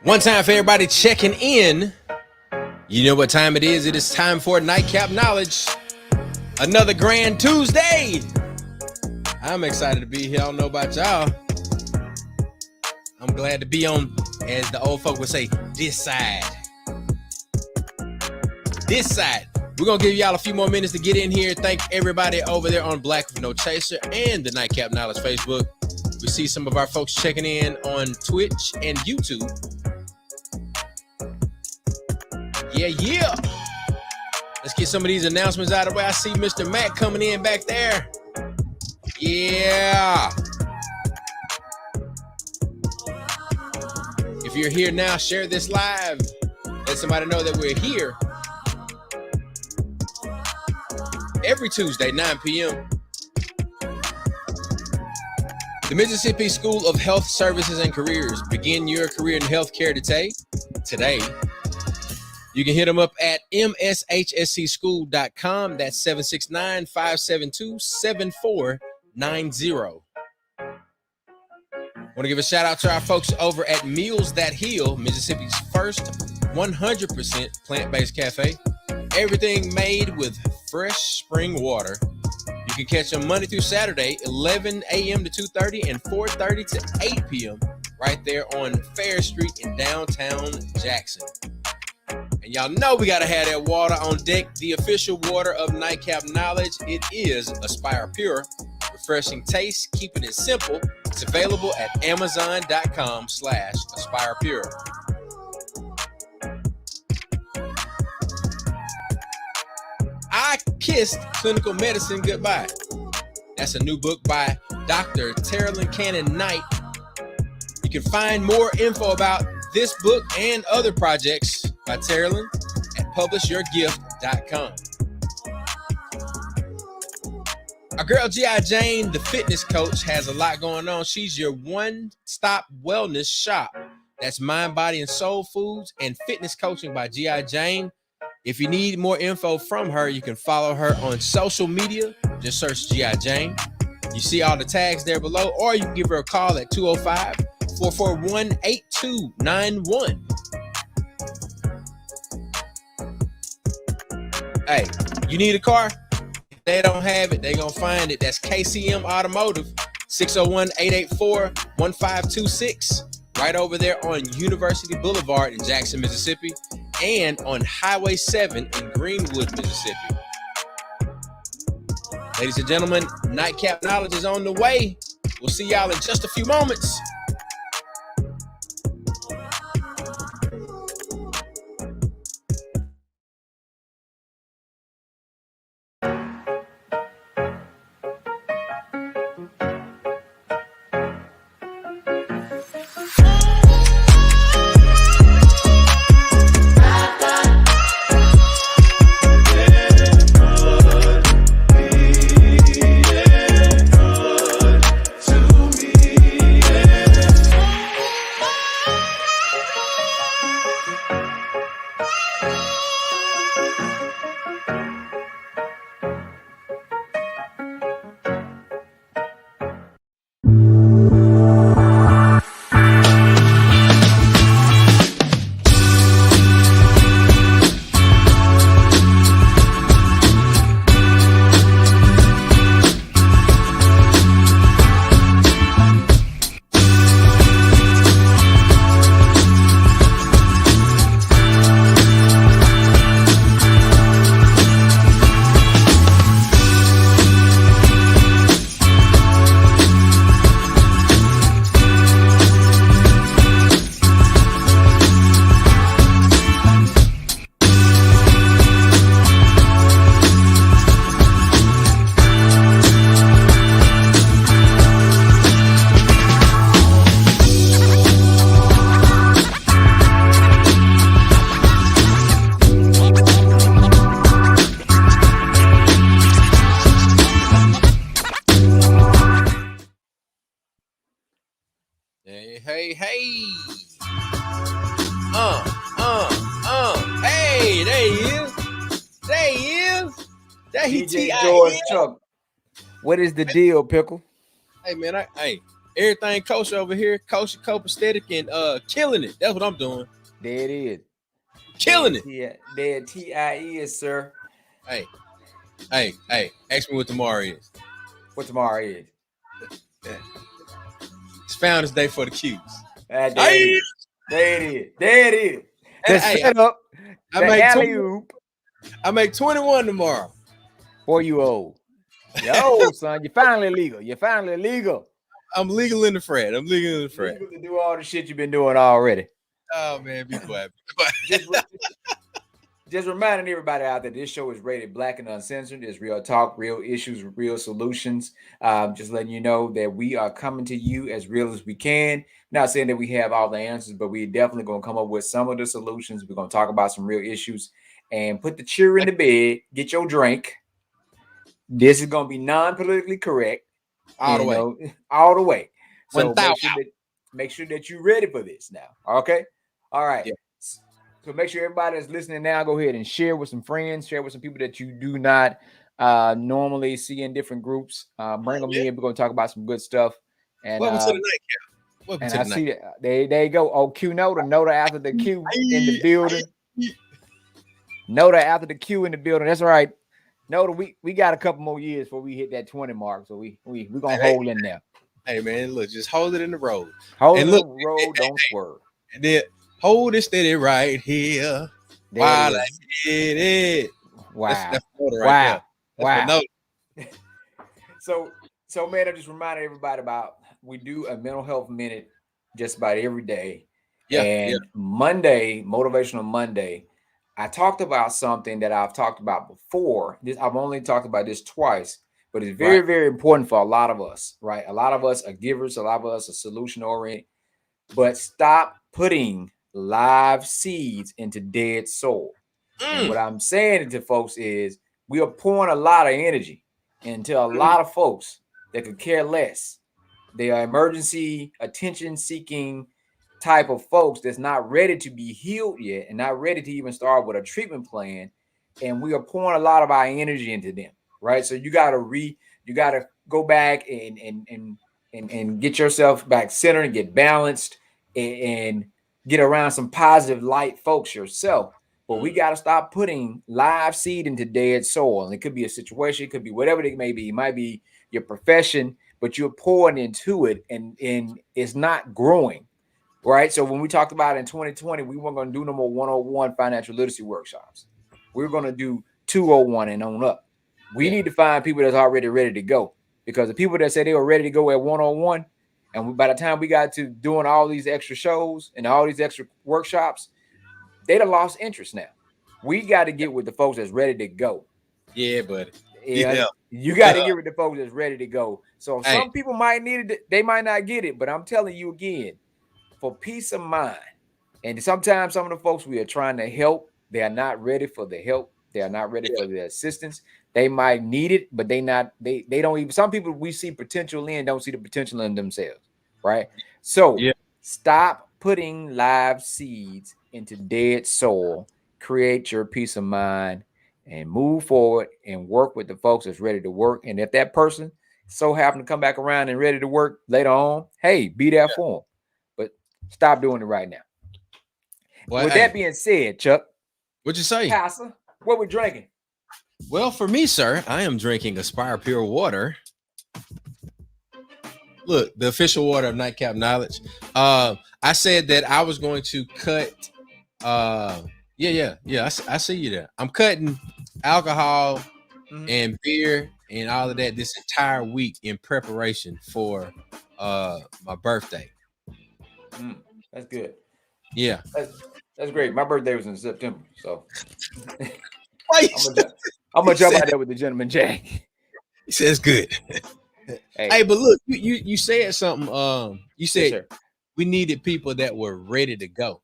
One time for everybody checking in. You know what time it is. It is time for Nightcap Knowledge. Another grand Tuesday. I'm excited to be here. I don't know about y'all. I'm glad to be on, as the old folk would say, this side. This side. We're going to give y'all a few more minutes to get in here. Thank everybody over there on Black with No Chaser and the Nightcap Knowledge Facebook. We see some of our folks checking in on Twitch and YouTube. Yeah. Let's get some of these announcements out of the way. I see Mr. Matt coming in back there. Yeah. If you're here now, share this live. Let somebody know that we're here every Tuesday, 9 p.m. The Mississippi School of Health Services and Careers. Begin your career in healthcare today. You can hit them up at mshscschool.com. That's 769-572-7490. Want to give a shout out to our folks over at Meals That Heal, Mississippi's first 100% plant-based cafe. Everything made with fresh spring water. You can catch them Monday through Saturday, 11 a.m. to 2:30 and 4:30 to 8 p.m. right there on Fair Street in downtown Jackson. And y'all know we got to have that water on deck, the official water of Nightcap Knowledge. It is Aspire Pure. Refreshing taste, keeping it simple. It's available at amazon.com/AspirePure. I Kissed Clinical Medicine Goodbye. That's a new book by Dr. Terilyn Cannon Knight. You can find more info about this book and other projects by Terilyn at publishyourgift.com. Our girl G.I. Jane, the fitness coach, has a lot going on. She's your one-stop wellness shop. That's mind, body, and soul foods and fitness coaching by G.I. Jane. If you need more info from her, you can follow her on social media. Just search G.I. Jane. You see all the tags there below, or you can give her a call at 205-441-8291. Hey, you need a car? If they don't have it, they're going to find it. That's KCM Automotive, 601-884-1526, right over there on University Boulevard in Jackson, Mississippi, and on Highway 7 in Greenwood, Mississippi. Ladies and gentlemen, Nightcap Knowledge is on the way. We'll see y'all in just a few moments. Hey. Hey, there he is. That he DJ George Chuck. What is the deal, Pickle? Hey, man, Everything kosher over here, kosher, copacetic, and killing it. That's what I'm doing. There it is. Killing it. There TIE is, sir. Hey. Ask me what tomorrow is. What tomorrow is? It's Founders Day for the Qs. There it is. The setup. I make 21 tomorrow. Boy, you old. Yo, son, you're finally legal. I'm legal in the frat. Legal to do all the shit you've been doing already. Oh, man, be quiet. Just reminding everybody out there, this show is rated Black and Uncensored. It's real talk, real issues, real solutions. Just letting you know that we are coming to you as real as we can. Not saying that we have all the answers, but we're definitely going to come up with some of the solutions. We're going to talk about some real issues and put the chair in the bed, get your drink. This is going to be non-politically correct. All the way. So make sure that you're ready for this now. Okay? All right. Yeah. So make sure everybody that's listening now, go ahead and share with some friends, share with some people that you do not normally see in different groups. Bring them in. We're going to talk about some good stuff. And welcome to the Nightcap. And I see that there you go. Oh, Q Noda after the Q in the building. Noda after the Q in the building. That's right. Noda, we got a couple more years before we hit that 20 mark. So we're gonna hold in there. Hey man, look, just hold it in the road. Don't swerve. And then hold it steady right here. While I hit it. Wow. That's right wow. So man, I just reminded everybody about we do a mental health minute just about every day. Monday, Motivational Monday, I talked about something that I've talked about before. I've only talked about this twice, but it's very, very important for a lot of us, right? A lot of us are givers, a lot of us are solution oriented, but stop putting live seeds into dead soil. And what I'm saying to folks is we are pouring a lot of energy into a lot of folks that could care less. They are emergency attention seeking type of folks that's not ready to be healed yet and not ready to even start with a treatment plan. And we are pouring a lot of our energy into them, right? So you got to go back and get yourself back centered and get balanced and get around some positive light folks yourself. But we got to stop putting live seed into dead soil. And it could be a situation, it could be whatever it may be. It might be your profession, but you're pouring into it and it's not growing. Right. So when we talked about in 2020, we weren't going to do no more 101 financial literacy workshops. We're going to do 201 and on up. We need to find people that's already ready to go, because the people that said they were ready to go at 101, and by the time we got to doing all these extra shows and all these extra workshops, they'd have lost interest now. We got to get with the folks that's ready to go. Yeah, buddy. Yeah. You got to get with the folks that's ready to go. So some people might need it. They might not get it, but I'm telling you again, for peace of mind. And sometimes some of the folks we are trying to help, they are not ready for the help. They are not ready for the assistance. They might need it, but they don't even, some people we see potential in don't see the potential in themselves. Right. So stop putting live seeds into dead soil, create your peace of mind and move forward and work with the folks that's ready to work. And if that person so happen to come back around and ready to work later on, hey, be there for them. But stop doing it right now. Well, with that being said, Chuck, what'd you say? Pastor, what we drinking? Well, for me, sir, I am drinking Aspire Pure Water. Look, the official water of Nightcap Knowledge. I said that I was going to cut. I see you there. I'm cutting alcohol and beer and all of that this entire week in preparation for my birthday. That's good. Yeah, that's great. My birthday was in September, so I'm gonna jump out there with the gentleman Jack. He says good. Hey, but look, you said something. You said we needed people that were ready to go.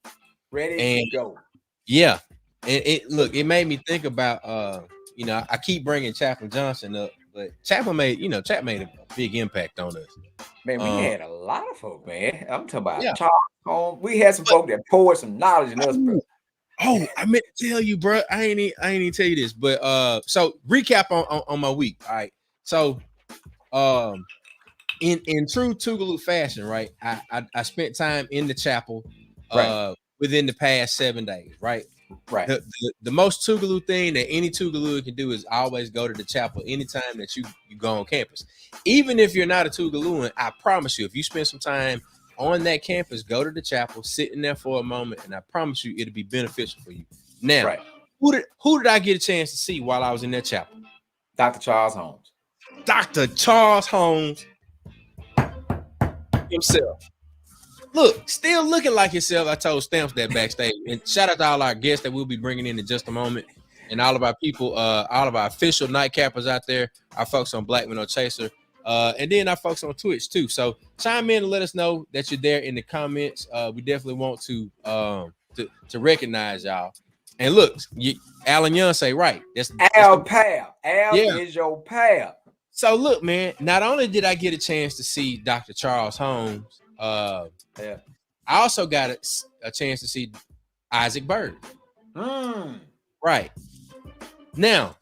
To go. Yeah, and it made me think about I keep bringing Chaplain Johnson up, but Chaplain made a big impact on us. Man, we had a lot of folk, man. I'm talking about Charles. We had some folk that poured some knowledge in us, bro. Oh, I meant to tell you, bro. I ain't even tell you this, but so recap on my week. All right, so in true Tougaloo fashion, right? I spent time in the chapel Right. within the past 7 days, right? Right. The most Tougaloo thing that any Tougaloo can do is always go to the chapel anytime that you go on campus. Even if you're not a Tougalooan, I promise you, if you spend some time on that campus, go to the chapel, sit in there for a moment, and I promise you it'll be beneficial for you. Now, Right. who did I get a chance to see while I was in that chapel? Dr. Charles Holmes. Dr. Charles Holmes himself. Look, still looking like himself. I told Stamps that backstage. And shout out to all our guests that we'll be bringing in just a moment. And all of our people, all of our official nightcappers out there, our folks on Black and Uncensored, and then our folks on Twitch too. So chime in and let us know that you're there in the comments. We definitely want to recognize y'all. And look, Alan Young say right. That's Al Pal. Al is your pal. So look, man, not only did I get a chance to see Dr. Charles Holmes, I also got a chance to see Isaac Bird. Right. Now,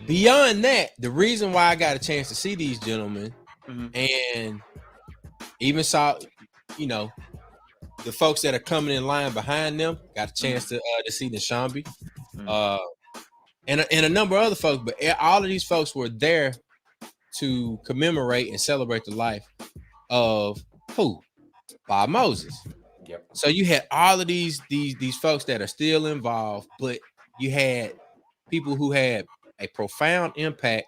beyond that, the reason why I got a chance to see these gentlemen and even saw, the folks that are coming in line behind them, got a chance to see Nishambi, and a number of other folks, but all of these folks were there to commemorate and celebrate the life of who? Bob Moses. Yep. So you had all of these folks that are still involved, but you had people who had a profound impact,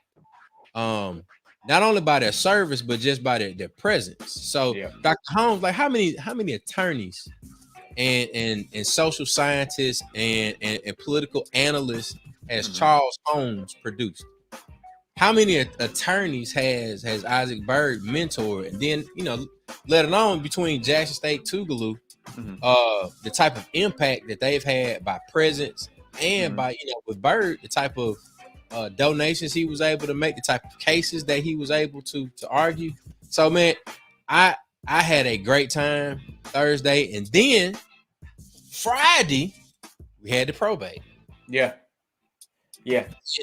not only by their service, but just by their presence. So Dr. Holmes, like how many attorneys and social scientists and political analysts has Charles Holmes produced? How many attorneys has Isaac Bird mentored? And then, let alone between Jackson State, Tougaloo, the type of impact that they've had by presence and by, with Bird, the type of donations he was able to make, the type of cases that he was able to argue. So, man, I had a great time Thursday, and then Friday we had the probate. Yeah.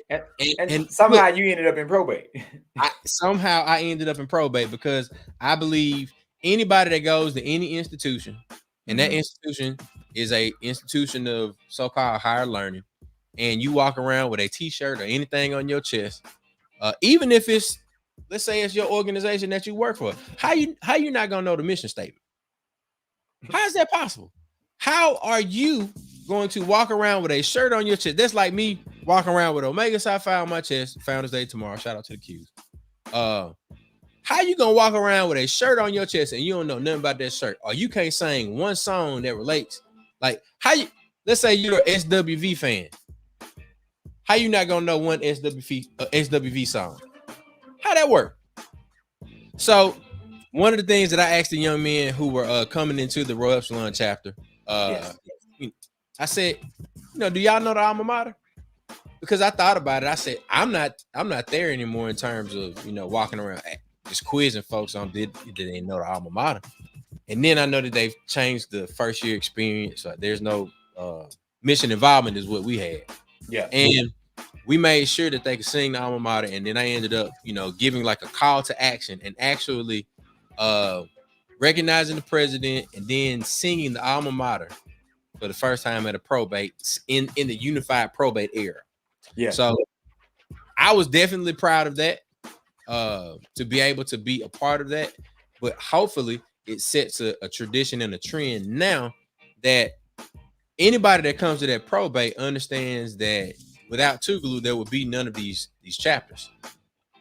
And somehow you ended up in probate. I ended up in probate because I believe anybody that goes to any institution, and that institution is a institution of so-called higher learning, and you walk around with a t-shirt or anything on your chest, even if it's, let's say it's your organization that you work for, how you not gonna know the mission statement? How is that possible? How are you going to walk around with a shirt on your chest? That's like me walking around with Omega Psi Phi on my chest. Founders Day tomorrow. Shout out to the Qs. How you gonna walk around with a shirt on your chest and you don't know nothing about that shirt, or you can't sing one song that relates? Like, how you? Let's say you're an SWV fan. How you not gonna know one SWV song? How that work? So, one of the things that I asked the young men who were coming into the Royal Epsilon chapter, I said, do y'all know the alma mater? Because I thought about it. I said, I'm not there anymore in terms of, walking around just quizzing folks on did they know the alma mater. And then I know that they've changed the first year experience. So there's no mission involvement is what we had. Yeah. And we made sure that they could sing the alma mater. And then I ended up, giving like a call to action and actually recognizing the president and then singing the alma mater for the first time at a probate in the unified probate era. Yeah. So I was definitely proud of that, to be able to be a part of that. But hopefully it sets a tradition and a trend now that anybody that comes to that probate understands that without Tougaloo, there would be none of these chapters.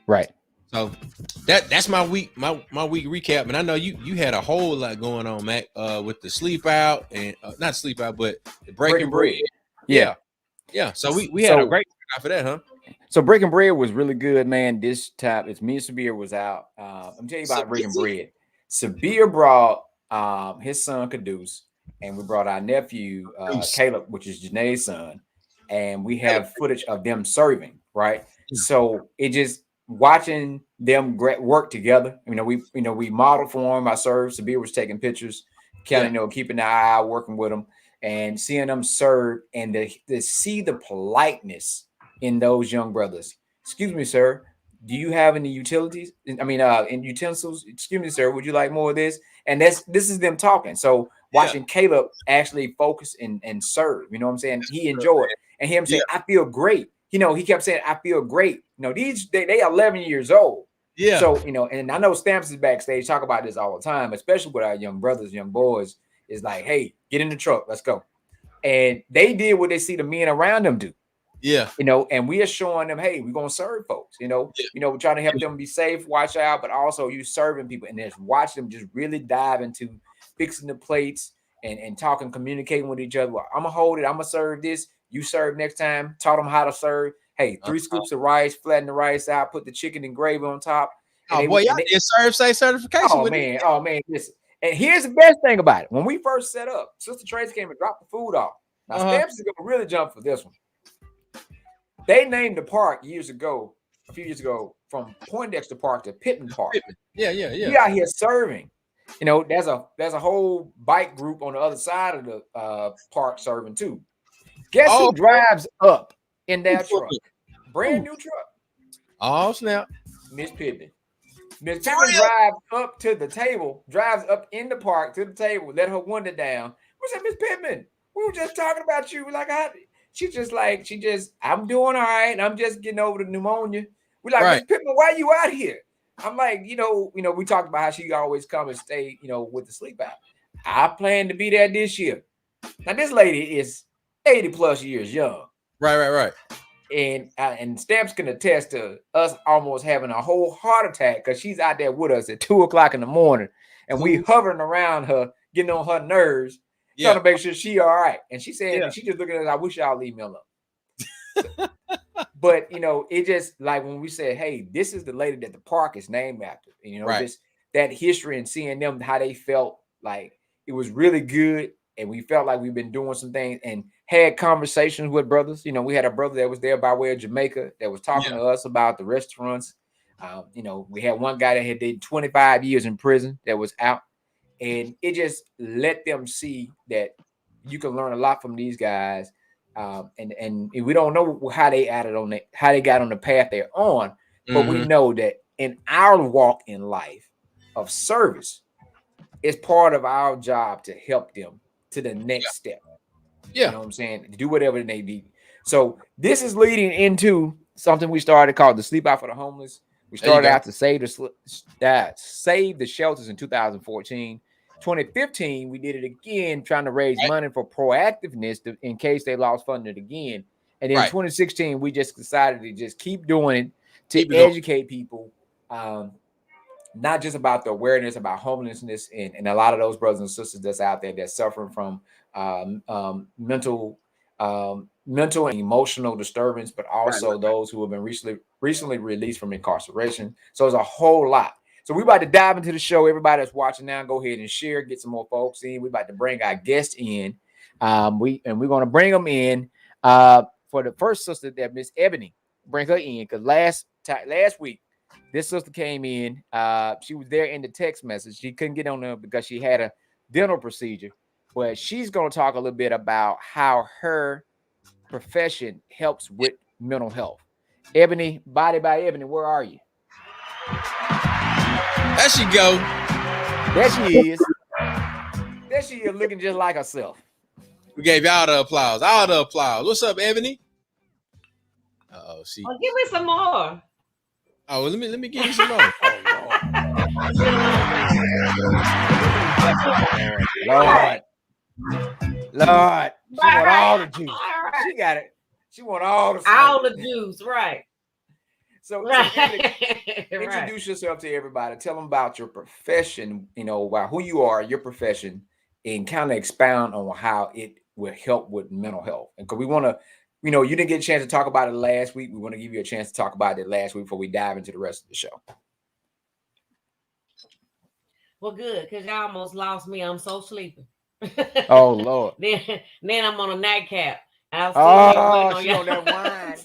Right. So that's my week recap. And I know you had a whole lot going on, Mac, with the sleep out and not sleep out, but the breaking bread. Yeah. So we had a great for that, huh? So Breaking Bread was really good, man. This time it's me and Sabir was out. I'm telling you about Breaking Bread. Sabir brought his son Caduce, and we brought our nephew Caleb, which is Janae's son, and we have footage of them serving, right? So it just watching them work together. We modeled for them. I served. Sabir was taking pictures, kind of keeping an eye out, working with them, and seeing them serve, and to see the politeness in those young brothers. Excuse me, sir. do you have any utilities? I mean, in utensils, excuse me, sir, would you like more of this? And this is them talking. So watching Caleb actually focus and serve, you know what I'm saying? He enjoyed, and him saying, I feel great. You know, he kept saying, I feel great. You know, they 11 years old. Yeah. So, you know, and I know Stamps is backstage, talk about this all the time, especially with our young brothers, young boys, is like, hey, get in the truck, let's go. And they did what they see the men around them do. Yeah. You know, and we are showing them, hey, we're gonna serve folks, you know, we're trying to help them be safe, watch out, but also you serving people and just watch them just really dive into fixing the plates and talking, communicating with each other. Well, I'm gonna hold it, I'm gonna serve this, you serve next time, taught them how to serve. Hey, 3 scoops of rice, flatten the rice out, put the chicken and gravy on top. And y'all did serve say certification. Oh man, listen. And here's the best thing about it. When we first set up, Sister Trace came and dropped the food off. Now Stamps is gonna really jump for this one. They named the park a few years ago, from Poindexter Park to Pavement Park. Yeah. We out here serving. You know, there's a whole bike group on the other side of the park serving too. Guess who drives up in that truck? Brand new truck. Oh snap! Miss Pavement. Miss Pavement drives up to the table, drives up in the park to the table, let her window down. What's that, Miss Pavement? We were just talking about you. Like, I'm doing all right. I'm just getting over the pneumonia. We're like, Miss Pavement, why are you out here? I'm like, you know, we talked about how she always come and stay, with the sleep out. I plan to be there this year. Now, this lady is 80 plus years young. Right. And Stamps can attest to us almost having a whole heart attack because she's out there with us at 2:00 in the morning, and we hovering around her, getting on her nerves, trying to make sure she all right. And she said, and she just looking at us, I wish y'all leave me alone. But it just like when we said, hey, this is the lady that the park is named after. Just that history and seeing them how they felt, like it was really good. And we felt like we've been doing some things and had conversations with brothers. We had a brother that was there by way of Jamaica that was talking to us about the restaurants. We had one guy that had did 25 years in prison that was out. And it just let them see that you can learn a lot from these guys. And we don't know how they how they got on the path they're on, but we know that in our walk in life of service, it's part of our job to help them to the next step. You know what I'm saying? Do whatever they need. So this is leading into something we started called the Sleep Out for the Homeless. We started out to save the shelters in 2014. 2015, we did it again, trying to raise money for proactiveness in case they lost funding again. And then 2016, we just decided to just keep doing it to educate people, not just about the awareness about homelessness and a lot of those brothers and sisters that's out there that's suffering from mental and emotional disturbance, but also those who have been recently released from incarceration. So there's a whole lot. So we're about to dive into the show. Everybody that's watching now, go ahead and share, get some more folks in. We're about to bring our guests in. We're going to bring them in for the first sister that Miss Ebony. Bring her in because last week this sister came in. She was there in the text message. She couldn't get on there because she had a dental procedure. But she's going to talk a little bit about how her profession helps with mental health. Ebony, Body by Ebony, where are you? There she go. There she is. There she is, looking just like herself. We gave y'all the applause. All the applause. What's up, Ebony? Give me some more. Oh, let me give you some more. Lord. She want all the juice. She got it. She want all the juice, right? So introduce yourself to everybody. Tell them about your profession, about who you are, your profession, and kind of expound on how it will help with mental health. And because we want to, you didn't get a chance to talk about it last week. We want to give you a chance to talk about it last week before we dive into the rest of the show. Well, good, because y'all almost lost me. I'm so sleepy. Oh, Lord. Then I'm on a nightcap. And I was she on that wine.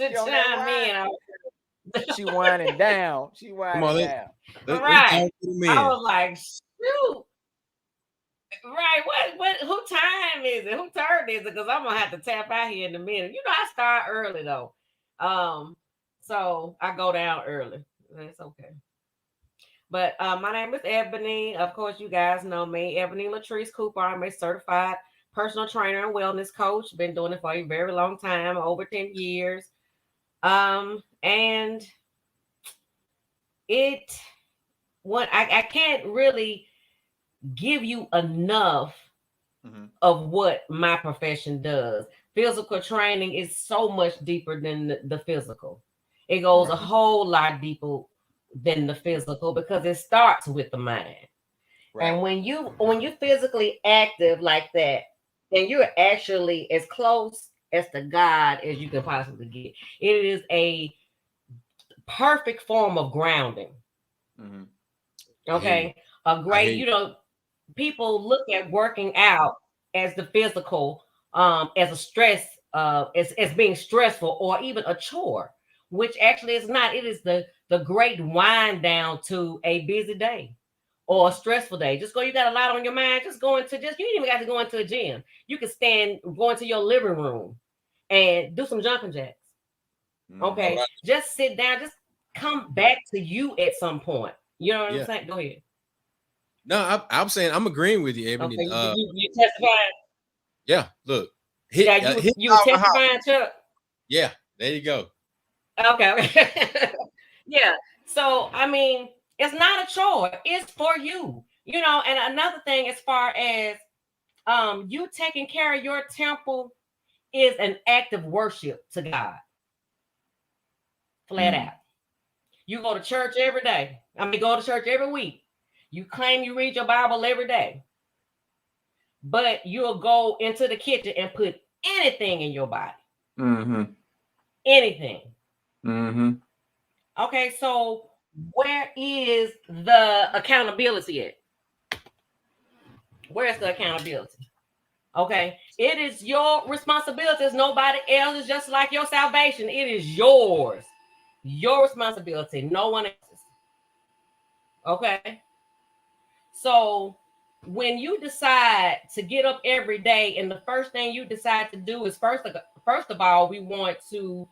She winding down. She winding down. Right. I was like, shoot. Right. What who time is it? Who turn is it? Because I'm gonna have to tap out here in a minute. I start early though. So I go down early. It's okay. But my name is Ebony. Of course, you guys know me, Ebony Latrice Cooper. I'm a certified personal trainer and wellness coach. Been doing it for a very long time, over 10 years. And I can't really give you enough of what my profession does. Physical training is so much deeper than the physical. It goes a whole lot deeper than the physical because it starts with the mind. Right. And when you physically active like that, then you're actually as close as to God as you can possibly get. It is a perfect form of grounding. Okay. A great, people look at working out as the physical, as a stress, as being stressful or even a chore, which actually is not. It is the great wind down to a busy day or a stressful day. Just go, you got a lot on your mind, just go into you ain't even got to go into a gym. You can go into your living room and do some jumping jacks. Okay. Right. Just sit down, just come back to you at some point. You know what I'm saying? Go ahead. No, I'm saying I'm agreeing with you, Ebony. Okay, you testifying? Yeah, look. You were testifying, Chuck? Yeah, there you go. Okay. Yeah. So, I mean, it's not a chore. It's for you. And another thing as far as you taking care of your temple is an act of worship to God. Flat out. You go to church every day. Go to church every week. You claim you read your Bible every day. But you'll go into the kitchen and put anything in your body. Anything. Okay, so where is the accountability at? Where's the accountability? Okay, it is your responsibility. It's nobody else. It's just like your salvation. It is yours. Your responsibility. No one else's. Okay. So when you decide to get up every day, and the first thing you decide to do is first of all, we want to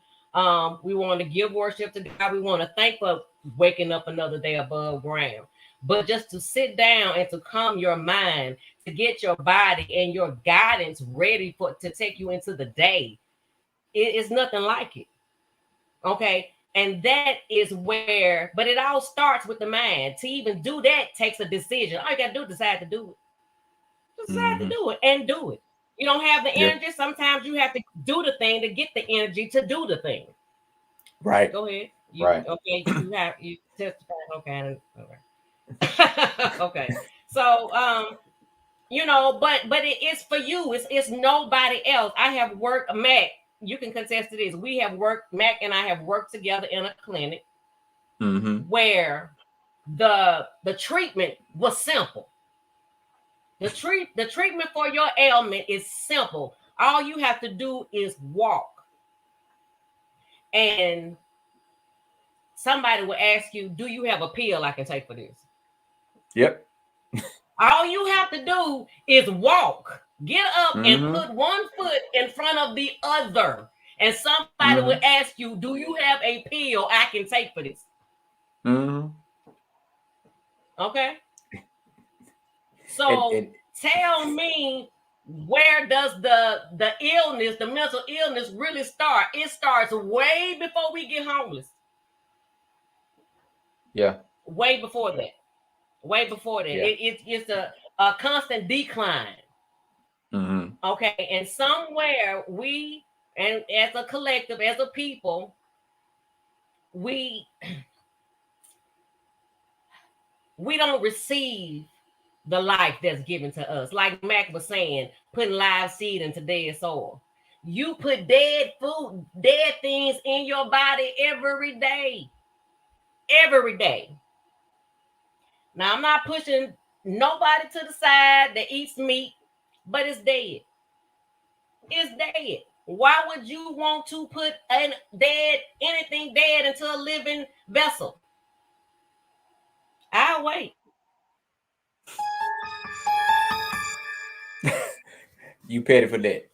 give worship to God. We want to thank for waking up another day above ground. But just to sit down and to calm your mind, to get your body and your guidance ready to take you into the day, it is nothing like it. Okay. And that is where, but it all starts with the mind. To even do that takes a decision. All you got to do is decide to do it. Just decide to do it and do it. You don't have the energy. Sometimes you have to do the thing to get the energy to do the thing. Right. Go ahead. Right. Okay. You testify. Okay. Okay. So, but it is for you. It's nobody else. I have worked, Mac. You can contest to this. Mac and I have worked together in a clinic where the treatment was simple. The treatment for your ailment is simple. All you have to do is walk. And somebody will ask you, do you have a pill I can take for this? Yep. All you have to do is walk. Get up and put one foot in front of the other. And somebody will ask you, do you have a pill I can take for this? Okay. So tell me, where does the illness, the mental illness really start? It starts way before we get homeless. Yeah. Way before that. Yeah. It's a constant decline. Okay. And somewhere we, and as a collective, as a people, we don't receive the life that's given to us. Like Mac was saying, putting live seed into dead soil. You put dead food, dead things in your body every day. Every day. Now, I'm not pushing nobody to the side that eats meat, but it's dead. It's dead. Why would you want to put anything dead into a living vessel? I'll wait. You paid for that.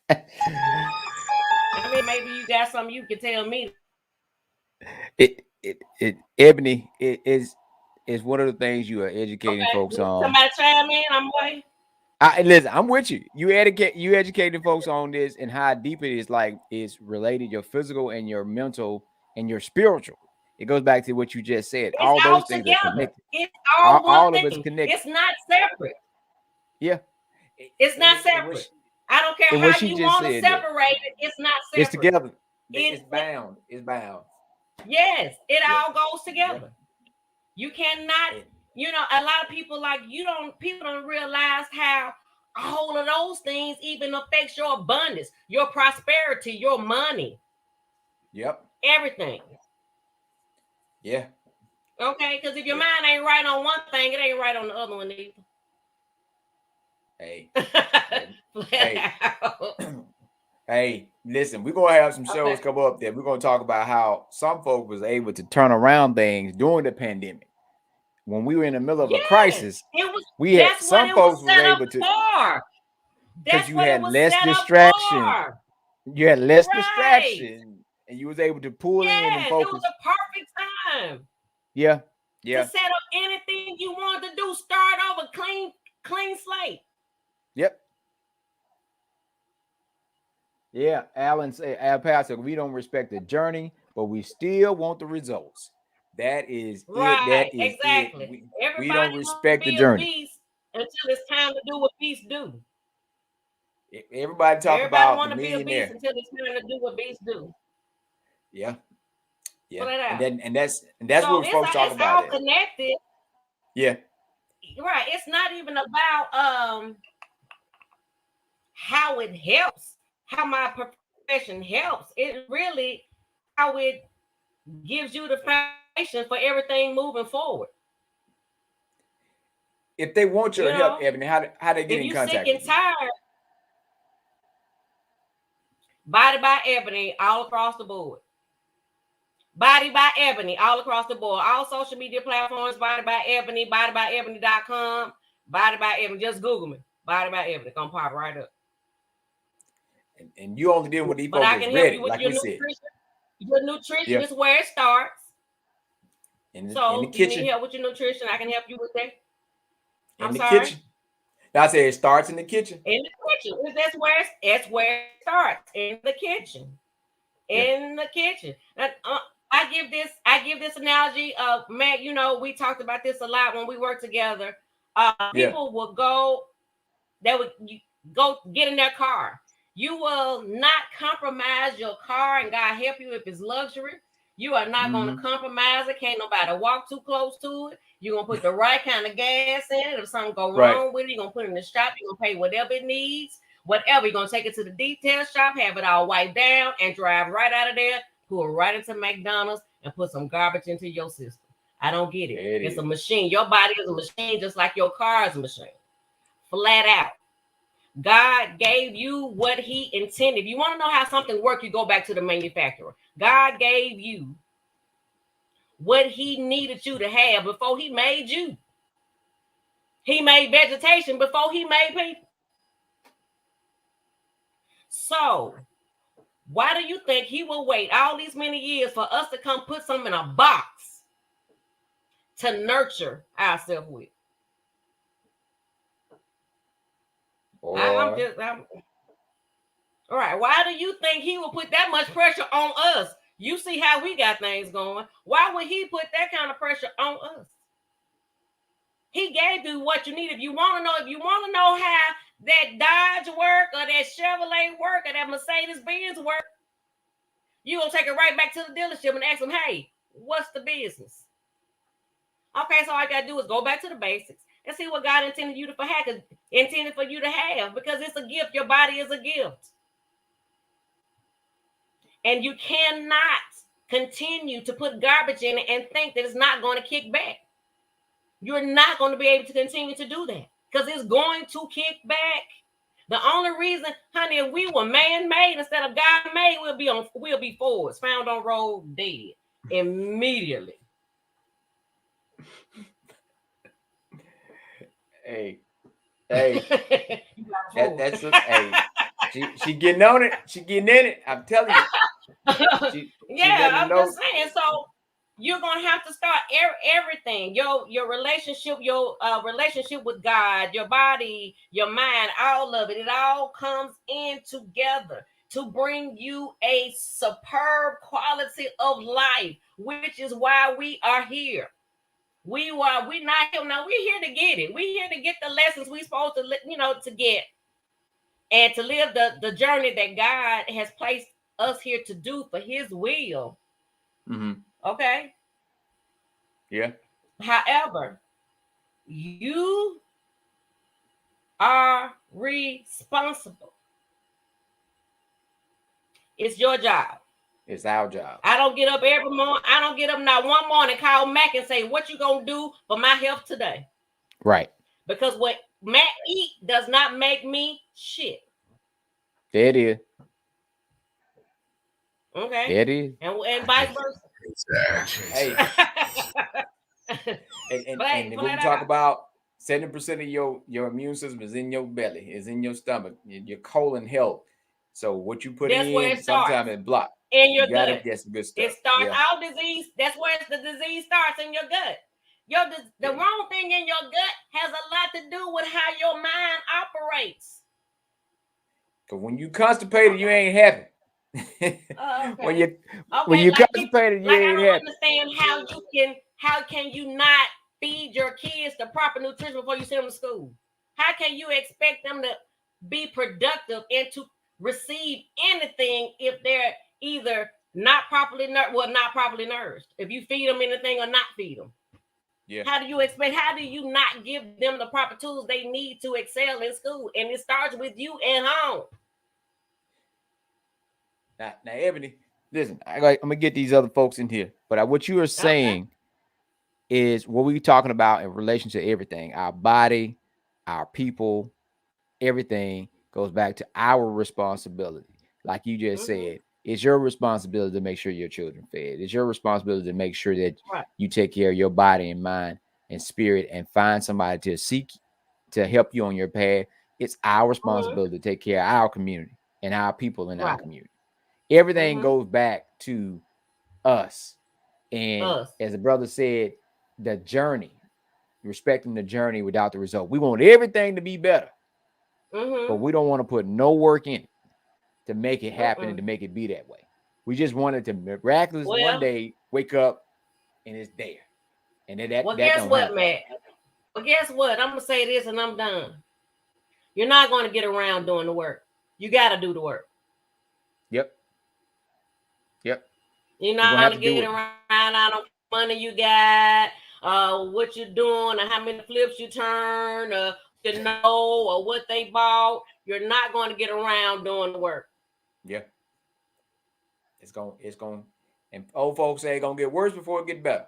I mean, maybe you got something you can tell me. Ebony, it is one of the things you are educating folks on. Somebody chime in. I'm waiting. Listen, I'm with you. You educating folks on this and how deep it is. Like it's related your physical and your mental and your spiritual. It goes back to what you just said. It's all those things together. are connected. It's all of it's connected. It's not separate. Yeah, it's not separate. I don't care how you want to separate it. It's not separate. It's together. It's bound. It's bound. Yes, it all goes together. You cannot. You know, a lot of people people don't realize how all of those things even affects your abundance, your prosperity, your money. Yep. Everything. Yeah. Okay, because if your mind ain't right on one thing, it ain't right on the other one either. Hey. Hey, listen, we're gonna have some shows come up there. We're gonna talk about how some folks was able to turn around things during the pandemic. When we were in the middle of a crisis, we had some folks was able to, because you had less distraction. You had less distraction, and you was able to pull in and focus. It was a perfect time. Yeah. To set up anything you wanted to do, start over, clean slate. Yep. Yeah, Alan said, Pastor, we don't respect the journey, but we still want the results. That is right. That is exactly. It. We don't respect the journey until it's time to do what beasts do. Everybody talk about the millionaire until it's time to do what beasts do. Yeah. And that's what folks talk about. It's all connected. Yeah. Right. It's not even about how it helps, how my profession helps. It really how it gives you the foundation for everything moving forward. If they want your help, Ebony, how they get in contact? If you're sick and tired, Body by Ebony all across the board. Body by Ebony all across the board. All social media platforms, Body by Ebony, bodybyebony.com, Body by Ebony. Just Google me. Body by Ebony. It's gonna pop right up. And you only deal with these folks I can help you with your nutrition. Your nutrition is where it starts. In the kitchen. You need help with your nutrition, I can help you with that. In the kitchen. I said it starts in the kitchen. In the kitchen. That's where it starts. In the kitchen. In the kitchen. I give this analogy of Matt. You know, we talked about this a lot when we worked together. People will go, they would go get in their car. You will not compromise your car, and God help you if it's luxury. You are not going to compromise it. Can't nobody walk too close to it. You're going to put the right kind of gas in it. If something go wrong with it, you're going to put it in the shop. You're going to pay whatever it needs. Whatever. You're going to take it to the detail shop, have it all wiped down, and drive right out of there, pull right into McDonald's, and put some garbage into your system. I don't get it. It's a machine. Your body is a machine just like your car is a machine. Flat out. God gave you what he intended. If you want to know how something works, you go back to the manufacturer. God gave you what he needed you to have before he made you. He made vegetation before he made people. So, why do you think he will wait all these many years for us to come put something in a box to nurture ourselves with? All right. Why do you think he will put that much pressure on us? You see how we got things going. Why would he put that kind of pressure on us? He gave you what you need. If you want to know how that Dodge work or that Chevrolet work or that Mercedes-Benz work, you're going to take it right back to the dealership and ask them, hey, what's the business? Okay, so all you got to do is go back to the basics and see what God intended you to have, intended for you to have, because it's a gift. Your body is a gift. And you cannot continue to put garbage in it and think that it's not going to kick back. You're not going to be able to continue to do that because it's going to kick back. The only reason, honey, if we were man-made instead of God-made, we'll be forwards, found on road dead immediately. Hey, that's hey. She getting on it. She getting in it. I'm telling you. I'm just saying. So you're gonna have to start everything. Your relationship, your relationship with God, your body, your mind, all of it. It all comes in together to bring you a superb quality of life, which is why we are here. We're not here now. We're here to get it. We're here to get the lessons we're supposed to, to get, and to live the journey that God has placed us here to do for His will. Mm-hmm. Okay. Yeah. However, you are responsible. It's your job. It's our job. I don't get up every morning. I don't get up now one morning, call Mac and say, what you gonna do for my health today? Right. Because what Mac eat does not make me shit. There it is. Okay. There it is. And vice versa. Hey. and when we talk about 70% of your immune system is in your belly, is in your stomach, your colon health. So what you put in, sometimes it blocks. In your gut. Gotta get some good stuff. It starts all disease. That's where the disease starts, in your gut. The wrong thing in your gut has a lot to do with how your mind operates. Because when you constipated, you ain't happy. When you constipated, you ain't happy. Understand how can you not feed your kids the proper nutrition before you send them to school? How can you expect them to be productive and to receive anything if they're either not properly nourished? If you feed them anything or not feed them, how do you not give them the proper tools they need to excel in school? And it starts with you at home. Now, Ebony, listen, I'm gonna get these other folks in here, but what you are saying is what we're talking about in relation to everything. Our body, our people, everything goes back to our responsibility. Like you just said, it's your responsibility to make sure your children fed. It's your responsibility to make sure that you take care of your body and mind and spirit, and find somebody to seek to help you on your path. It's our responsibility to take care of our community and our people in our community. Everything goes back to us. And as the brother said, the journey, respecting the journey without the result. We want everything to be better, but we don't want to put no work in it to make it happen and to make it be that way. We just wanted to miraculously one day wake up and it's there. And guess what, Matt? Well, guess what? I'm gonna say this and I'm done. You're not going to get around doing the work. You got to do the work. Yep. You're not going to get around how much money you got, what you're doing, or how many flips you turn, or or what they bought. You're not going to get around doing the work. Yeah. It's going, and old folks say it's going to get worse before it get better.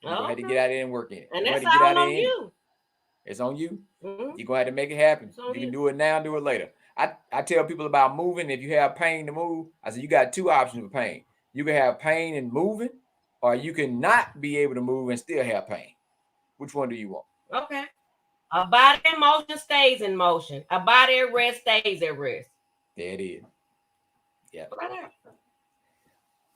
You're going to have to get out there and work in it. And that's all on you. It's on you. You're going to have to make it happen. You can do it now, do it later. I tell people about moving. If you have pain to move, I said, you got two options with pain. You can have pain in moving, or you can not be able to move and still have pain. Which one do you want? Okay. A body in motion stays in motion. A body at rest stays at rest. There it is. Yeah.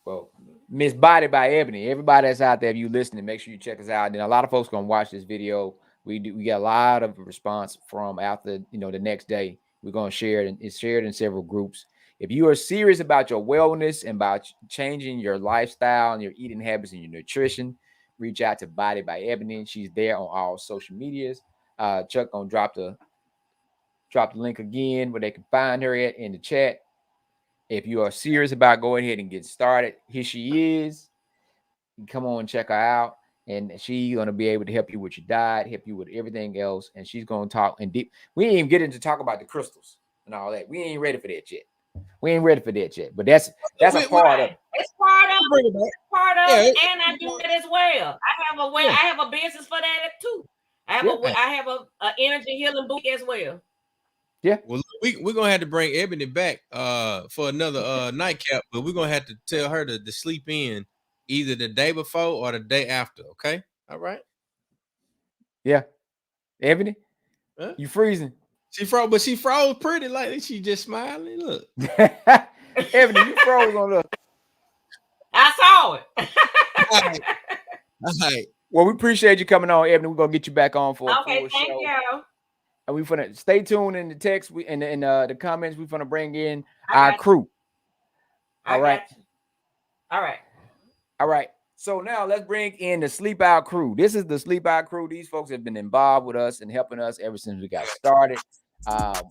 Well, Miss Body by Ebony. Everybody that's out there, if you listening, make sure you check us out. And a lot of folks gonna watch this video. We got a lot of response from after the next day. We're gonna share it, and it's shared in several groups. If you are serious about your wellness and about changing your lifestyle and your eating habits and your nutrition, reach out to Body by Ebony. She's there on all social medias. Chuck gonna drop the link again where they can find her at in the chat. If you are serious about going ahead and get started, here she is. Come on, check her out. And she's going to be able to help you with your diet, help you with everything else. And she's going to talk in deep. We ain't even get into talk about the crystals and all that. We ain't ready for that yet. But that's a part of it. It's part of it. And I do it as well. I have a business for that too. I have a energy healing book as well. Yeah. Well, we're gonna have to bring Ebony back for another nightcap, but we're gonna have to tell her to sleep in either the day before or the day after. Okay. All right. Yeah. Ebony, you freezing? She froze pretty like she just smiling. Look. Ebony, you froze on us. I saw it. All right. Well, we appreciate you coming on, Ebony. We're gonna get you back on for a Okay, full thank show. you. And we're gonna stay tuned in the text. We in the comments. We're gonna bring in our crew. All right. All right. All right. So now let's bring in the Sleep Out crew. This is the Sleep Out crew. These folks have been involved with us and helping us ever since we got started.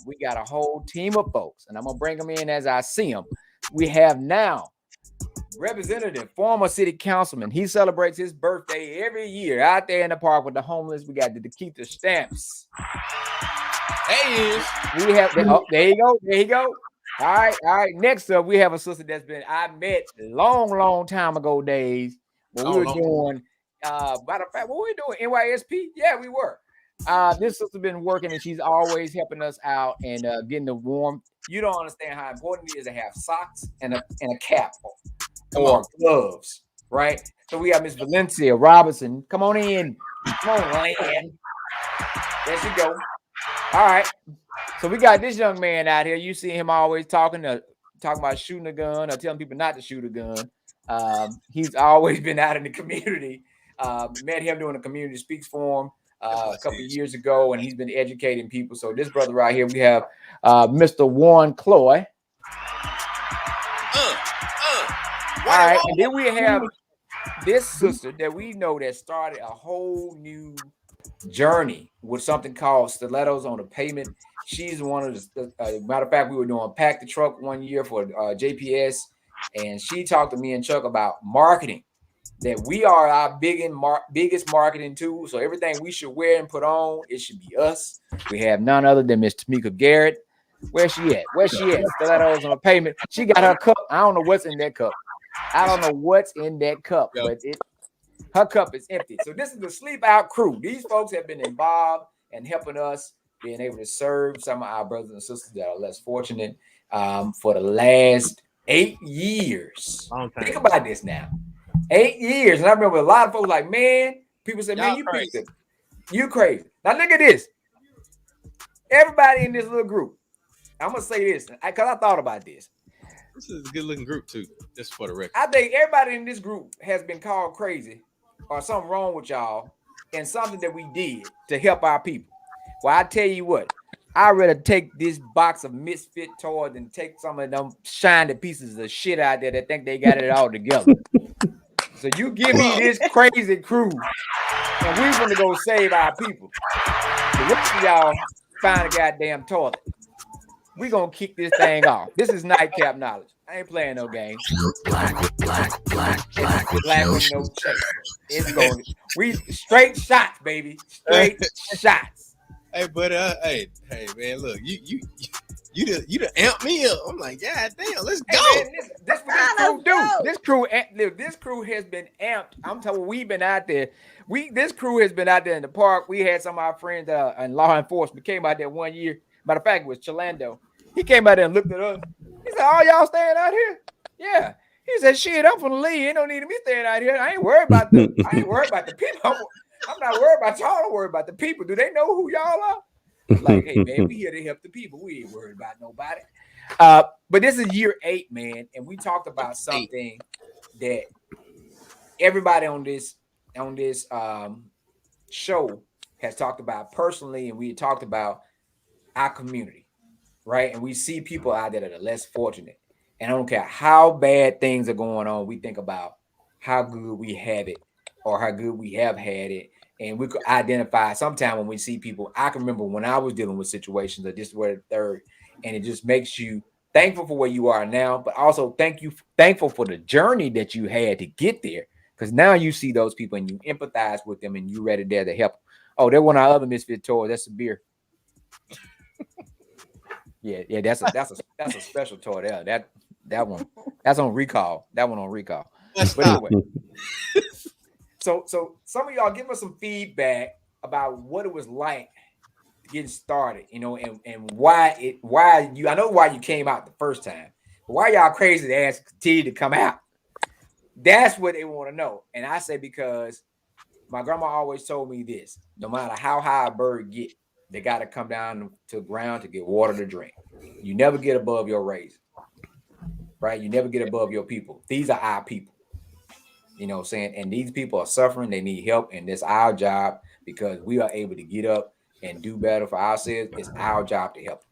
We got a whole team of folks, and I'm gonna bring them in as I see them. We have now Representative, former city councilman. He celebrates his birthday every year out there in the park with the homeless. We got the Dekeither Stamps. There he is. We have there you go. There you go. All right. Next up, we have a sister I met long time ago days when we were doing matter of fact, what we were doing, NYSP? Yeah, we were. This sister's been working and she's always helping us out and getting the warm. You don't understand how important it is to have socks and a cap or gloves, right? So we have Miss Valencia Robinson. Come on in. Come on, Land. There she go. All right. So we got this young man out here. You see him always talking about shooting a gun or telling people not to shoot a gun. He's always been out in the community. Met him doing a community speaks forum a couple of years ago, and he's been educating people. So this brother right here, we have Mr. Juan Cloy. All right, and then we have this sister that we know that started a whole new journey with something called Stilettos on the Pavement. She's one of the matter of fact, we were doing Pack the Truck one year for JPS, and she talked to me and Chuck about marketing, that we are our biggest marketing tool. So everything we should wear and put on, it should be us. We have none other than Miss Tameka Garrett. Where's she at? Stilettos on the Pavement. She got her cup. I don't know what's in that cup. But her cup is empty. So this is the Sleep Out crew. These folks have been involved and helping us being able to serve some of our brothers and sisters that are less fortunate for the last 8 years. Think about this now. 8 years. And I remember a lot of folks like, man, people say, man, you crazy. You crazy. Now look at this. Everybody in this little group, I'm going to say this because I thought about this. This is a good looking group too, just for the record. I think everybody in this group has been called crazy or something wrong with y'all and something that we did to help our people. Well, I tell you what, I'd rather take this box of misfit toys than take some of them shiny pieces of shit out there that think they got it all together. So you give me this crazy crew and we're going to go save our people. The rest of y'all find a goddamn toilet. We're going to kick this thing off. This is Nightcap Knowledge. I ain't playing no games. Black with no chase. It's going. We straight shots, baby. Straight shots. Hey, but hey, man, look, you done amped me up. I'm like, God damn, let's go. Hey, man, this what this crew do. This crew has been amped. I'm telling you, we've been out there. This crew has been out there in the park. We had some of our friends in law enforcement came out there one year. Matter of fact, it was Cholando. He came out there and looked at us. He said, "Oh, y'all staying out here?" Yeah. He said, "Shit, I'm from the league. Ain't no need to be staying out here. I ain't worried about the people. I'm not worried about y'all. I'm worried about the people. Do they know who y'all are?" Like, hey, man, we here to help the people. We ain't worried about nobody. But this is year 8, man, and we talked about something that everybody on this show has talked about personally, and we talked about our community. Right. And we see people out there that are less fortunate. And I don't care how bad things are going on. We think about how good we have it or how good we have had it. And we could identify sometime when we see people. I can remember when I was dealing with situations of this, where the third, and it just makes you thankful for where you are now, but also thankful for the journey that you had to get there. Because now you see those people and you empathize with them and you're ready there to help. Oh, they're one of our other misfit toys. That's a beer. Yeah, that's a special toy there. That one, that's on recall. That one on recall. But anyway, so some of y'all give us some feedback about what it was like getting started, you know, and why you. I know why you came out the first time, but why y'all crazy to ask continue to come out? That's what they want to know. And I say because my grandma always told me this: no matter how high a bird get, they got to come down to the ground to get water to drink. You never get above your race, right? You never get above your people. These are our people. You know what I'm saying? And these people are suffering. They need help. And it's our job, because we are able to get up and do better for ourselves. It's our job to help.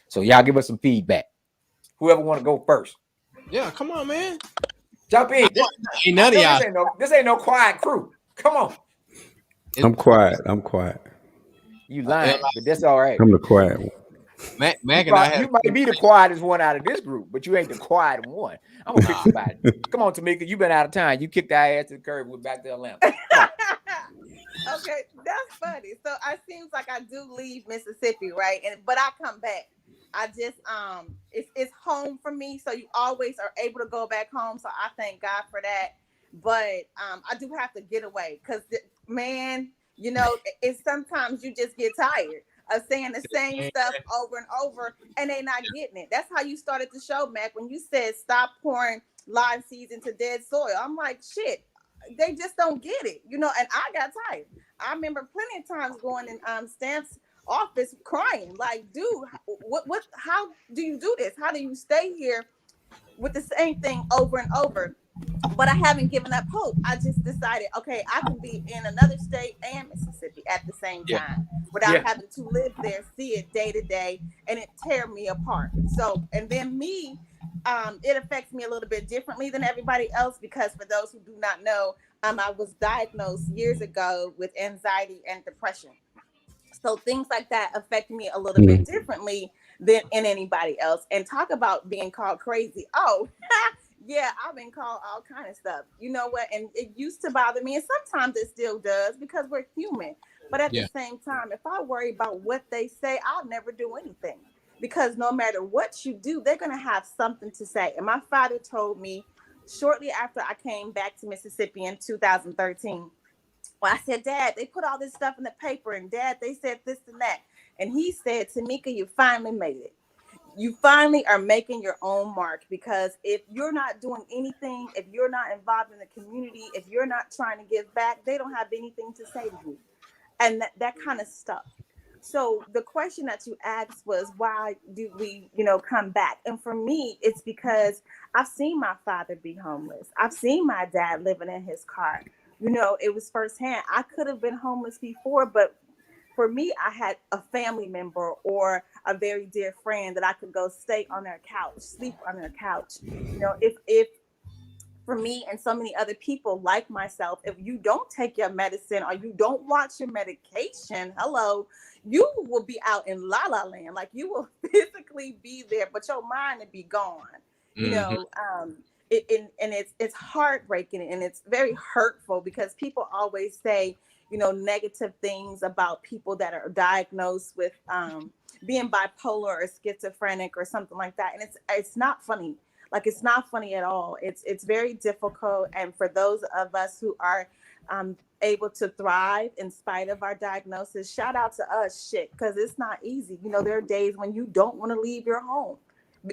So y'all give us some feedback. Whoever want to go first. Yeah, come on, man. Jump in. Ain't none of y'all. This ain't no quiet crew. Come on. I'm quiet. You lying, but that's all right. I'm the quiet one. Mac you might be the quietest one out of this group, but you ain't the quiet one. I'm gonna pick somebody. Come on, Tameka. You been out of town. You kicked our ass to the curb. We're back to Atlanta. Okay, that's funny. So it seems like I do leave Mississippi, right? But I come back. I just it's home for me. So you always are able to go back home. So I thank God for that. But I do have to get away, because man, you know, it's sometimes you just get tired of saying the same stuff over and over, and they not getting it. That's how you started the show, Mac, when you said stop pouring live seeds into dead soil. I'm like, shit, they just don't get it, you know. And I got tired. I remember plenty of times going in Stamps' office crying, like, dude, what? How do you do this? How do you stay here with the same thing over and over? But I haven't given up hope. I just decided, okay, I can be in another state and Mississippi at the same time without having to live there, see it day to day, and it tear me apart. So, and then me, it affects me a little bit differently than everybody else, because for those who do not know, I was diagnosed years ago with anxiety and depression. So things like that affect me a little bit differently than in anybody else. And talk about being called crazy. Oh, yeah, I've been called all kind of stuff. You know what? And it used to bother me, and sometimes it still does, because we're human. But at the same time, if I worry about what they say, I'll never do anything, because no matter what you do, they're going to have something to say. And my father told me shortly after I came back to Mississippi in 2013, well, I said, Dad, they put all this stuff in the paper, and Dad, they said this and that. And he said, Tameka, you finally made it. You finally are making your own mark, because if you're not doing anything, if you're not involved in the community, if you're not trying to give back, they don't have anything to say to you. And that kind of stuff. So the question that you asked was, why do we, come back? And for me, it's because I've seen my father be homeless. I've seen my dad living in his car. It was firsthand. I could have been homeless before, but for me, I had a family member or a very dear friend that I could go stay on their couch, sleep on their couch. If for me and so many other people like myself, if you don't take your medicine or you don't watch your medication, you will be out in la la land. Like, you will physically be there, but your mind will be gone. It's heartbreaking, and it's very hurtful, because people always say, negative things about people that are diagnosed with being bipolar or schizophrenic or something like that. And it's not funny. Like, it's not funny at all. It's very difficult. And for those of us who are able to thrive in spite of our diagnosis, shout out to us, because it's not easy. There are days when you don't want to leave your home.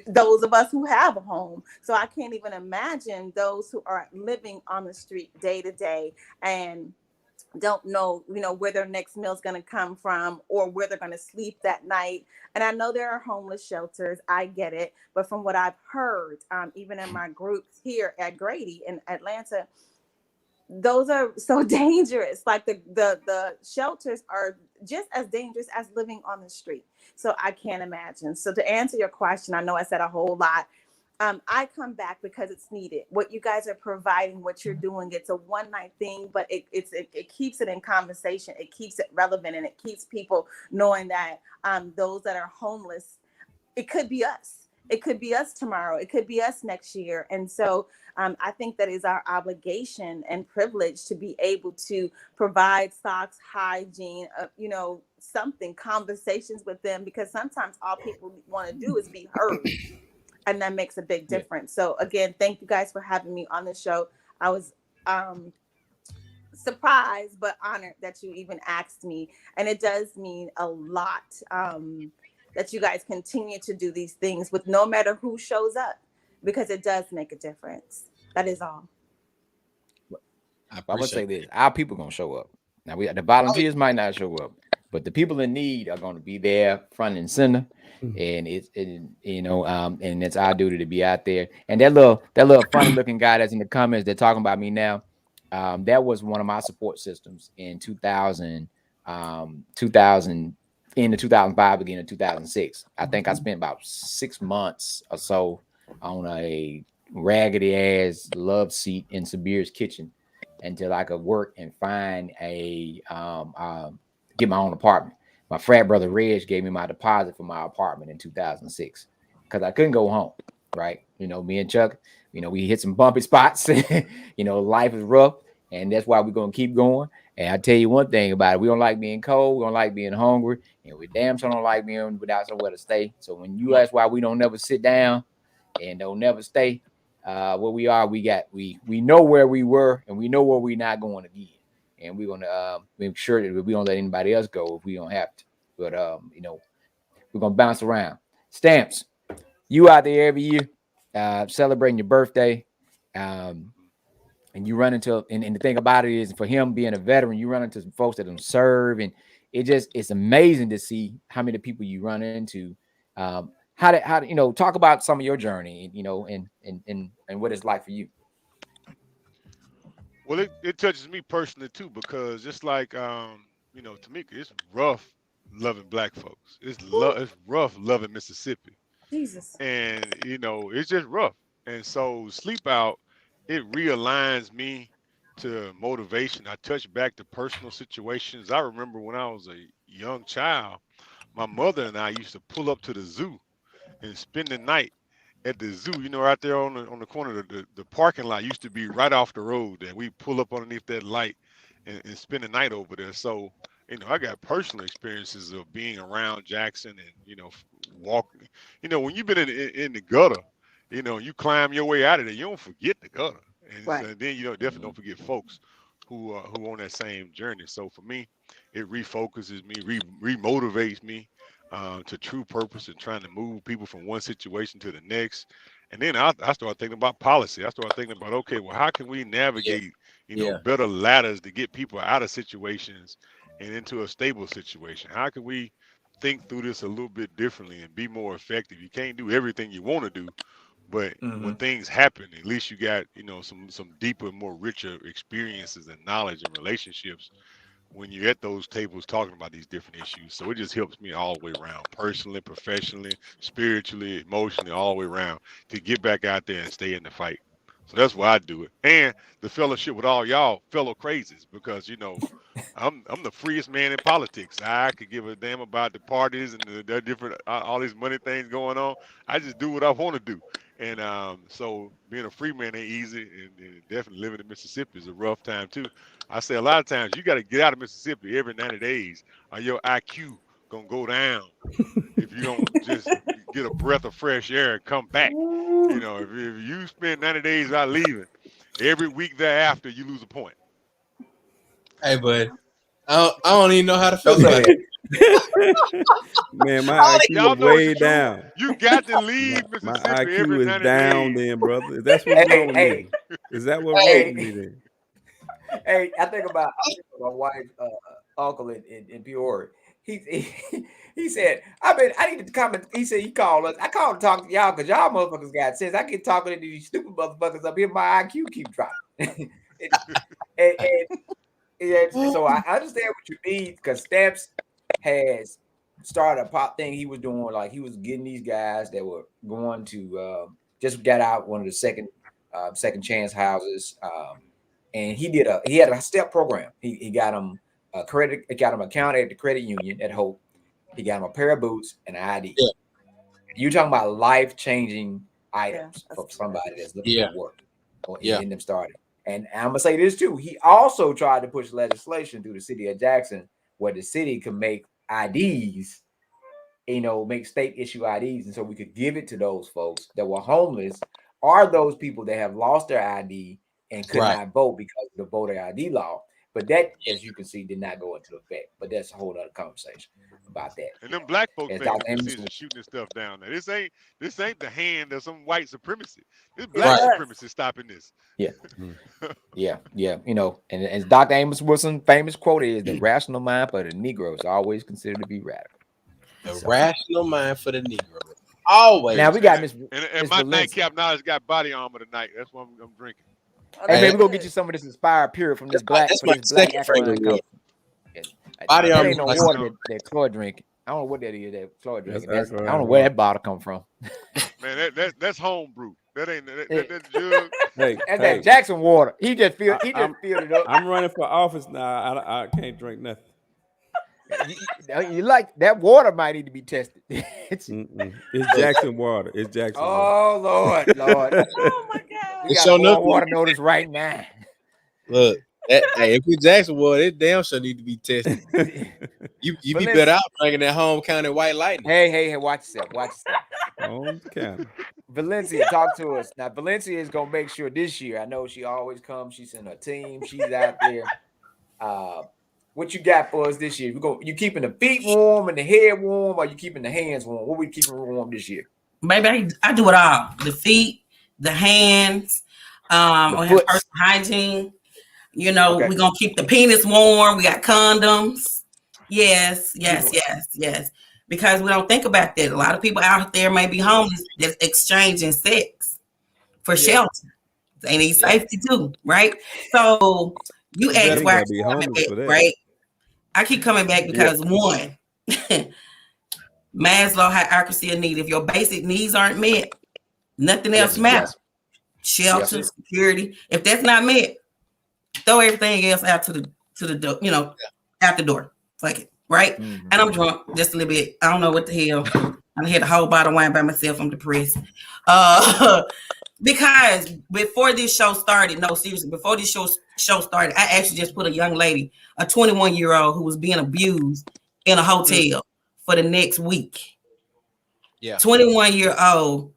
Those of us who have a home. So I can't even imagine those who are living on the street day to day and don't know, where their next meal is going to come from or where they're going to sleep that night. And I know there are homeless shelters. I get it. But from what I've heard, even in my groups here at Grady in Atlanta, those are so dangerous. Like, the shelters are just as dangerous as living on the street. So I can't imagine. So to answer your question, I know I said a whole lot. I come back because it's needed. What you guys are providing, what you're doing, it's a one-night thing, but it keeps it in conversation. It keeps it relevant, and it keeps people knowing that those that are homeless, it could be us. It could be us tomorrow. It could be us next year. And so I think that is our obligation and privilege to be able to provide socks, hygiene, something, conversations with them, because sometimes all people want to do is be heard. And that makes a big difference. So again, thank you guys for having me on the show. I was surprised but honored that you even asked me. And it does mean a lot that you guys continue to do these things with no matter who shows up, because it does make a difference. That is all. I would say this: our people gonna show up. Now the volunteers might not show up, but the people in need are going to be there front and center. And and it's our duty to be out there. And that little funny looking guy that's in the comments, they're talking about me now. That was one of my support systems in 2000, in the 2005, beginning of 2006. I think I spent about 6 months or so on a raggedy ass love seat in Sabir's kitchen until I could work and find get my own apartment. My frat brother Reg gave me my deposit for my apartment in 2006 because I couldn't go home, right? Me and Chuck, we hit some bumpy spots. Life is rough, and that's why we're going to keep going. And I tell you one thing about it, we don't like being cold, we don't like being hungry, and we damn sure don't like being without somewhere to stay. So when you ask why we don't never sit down and don't never stay where we are, we know where we were, and we know where we're not going again. And we're going to make sure that we don't let anybody else go if we don't have to. But, we're going to bounce around. Stamps, you out there every year celebrating your birthday. And you run into, and the thing about it is, for him being a veteran, you run into some folks that don't serve. And it's amazing to see how many people you run into. How to talk about some of your journey, and what it's like for you. Well, it touches me personally too, because it's like Tameka, it's rough loving black folks. It's rough loving Mississippi. Jesus. And it's just rough. And so Sleep Out, it realigns me to motivation. I touch back to personal situations. I remember when I was a young child, my mother and I used to pull up to the zoo and spend the night at the zoo, out there on the corner of the parking lot used to be right off the road, and we pull up underneath that light and spend the night over there. So, I got personal experiences of being around Jackson and, walking. When you've been in the gutter, you climb your way out of there, you don't forget the gutter. And, Right. and then, definitely don't forget folks who on that same journey. So for me, it refocuses me, remotivates me to true purpose and trying to move people from one situation to the next. And then I started thinking about policy. I started thinking about, okay, well, how can we navigate, better ladders to get people out of situations and into a stable situation? How can we think through this a little bit differently and be more effective? You can't do everything you want to do, but when things happen, at least you got, some deeper, more richer experiences and knowledge and relationships when you're at those tables talking about these different issues. So it just helps me all the way around, personally, professionally, spiritually, emotionally, all the way around, to get back out there and stay in the fight. So that's why I do it. And the fellowship with all y'all fellow crazies, because I'm the freest man in politics. I could give a damn about the parties and the different all these money things going on. I just do what I want to do. And so being a free man ain't easy, and definitely living in Mississippi is a rough time too. I say a lot of times you got to get out of Mississippi every 90 days, or your IQ gonna go down if you don't just get a breath of fresh air and come back. If you spend 90 days without leaving, every week thereafter you lose a point. Hey, bud, I don't even know how to feel about it. Man, my IQ is way down. You got to leave Mississippi. My IQ every is 90 down days. then, brother. That's what's wrong with me. Is that what wrong with me then? Hey, I think about my wife's uncle in Peoria. He said, I need to comment. He said, he called us. I called to talk to y'all because y'all motherfuckers got sense. I get talking to these stupid motherfuckers up here. My IQ keep dropping. So I understand what you mean, because Stamps has started a pop thing he was doing. Like, he was getting these guys that were going to just got out one of the second chance houses. And he had a step program. He got him a credit, got him an account at the credit union at Hope. He got him a pair of boots and an ID. Yeah. You're talking about life-changing items for somebody that's looking for work or getting them started. And I'm gonna say this too. He also tried to push legislation through the city of Jackson where the city could make IDs, make state issue IDs, and so we could give it to those folks that were homeless, or those people that have lost their ID and could not vote because of the voter ID law. But that, as you can see, did not go into effect. But that's a whole other conversation. about that. And them black folks As making Dr. Amos decisions, shooting this stuff down there. This ain't the hand of some white supremacy. This It black does. supremacy stopping this. Yeah. Yeah. You know, and as Dr. Amos Wilson's famous quote is, the rational mind for the Negro is always considered to be radical. The rational mind for the Negro. Always. Now we got Miss And my Nightcap Knowledge got body armor tonight. That's what I'm drinking. Hey, man, we're gonna get you some of this inspired pure from this black. That's my second favorite water. Body armor ain't no water that Cloy drinking. I don't know what that is that Cloy drinking. I don't know where that bottle come from. Man, that's home brew. That ain't that's jug. That's that Jackson water. He just filled it up. I'm running for office now. I can't drink nothing. You like that water might need to be tested. It's Jackson water. It's Jackson water. Oh Lord. Oh my God. We got a water notice right now. Look, hey, if it's Jackson water, it damn sure need to be tested. You be better out drinking that home county white lightning. Hey, watch yourself. Home county. Valencia, talk to us. Now, Valencia is gonna make sure this year. I know she always comes, she's in her team, she's out there. What you got for us this year? You keeping the feet warm and the head warm, or you keeping the hands warm? What we keeping warm this year? Maybe I do it all. The feet, the hands, we have personal hygiene. You know, we're gonna keep the penis warm. We got condoms. Yes. Because we don't think about that. A lot of people out there may be homeless that's exchanging sex for shelter. They need safety too, right? So you ask why right? I keep coming back because one, Maslow hierarchy of need. If your basic needs aren't met, nothing else matters. Shelter, security. If that's not met, throw everything else out to the door, out the door. Fuck it, right? Mm-hmm. And I'm drunk just a little bit. I don't know what the hell. I had a whole bottle of wine by myself. I'm depressed. Because before this show started, no, seriously, before this show started, I actually just put a young lady, a 21-year-old who was being abused in a hotel for the next week. Yeah. 21-year-old.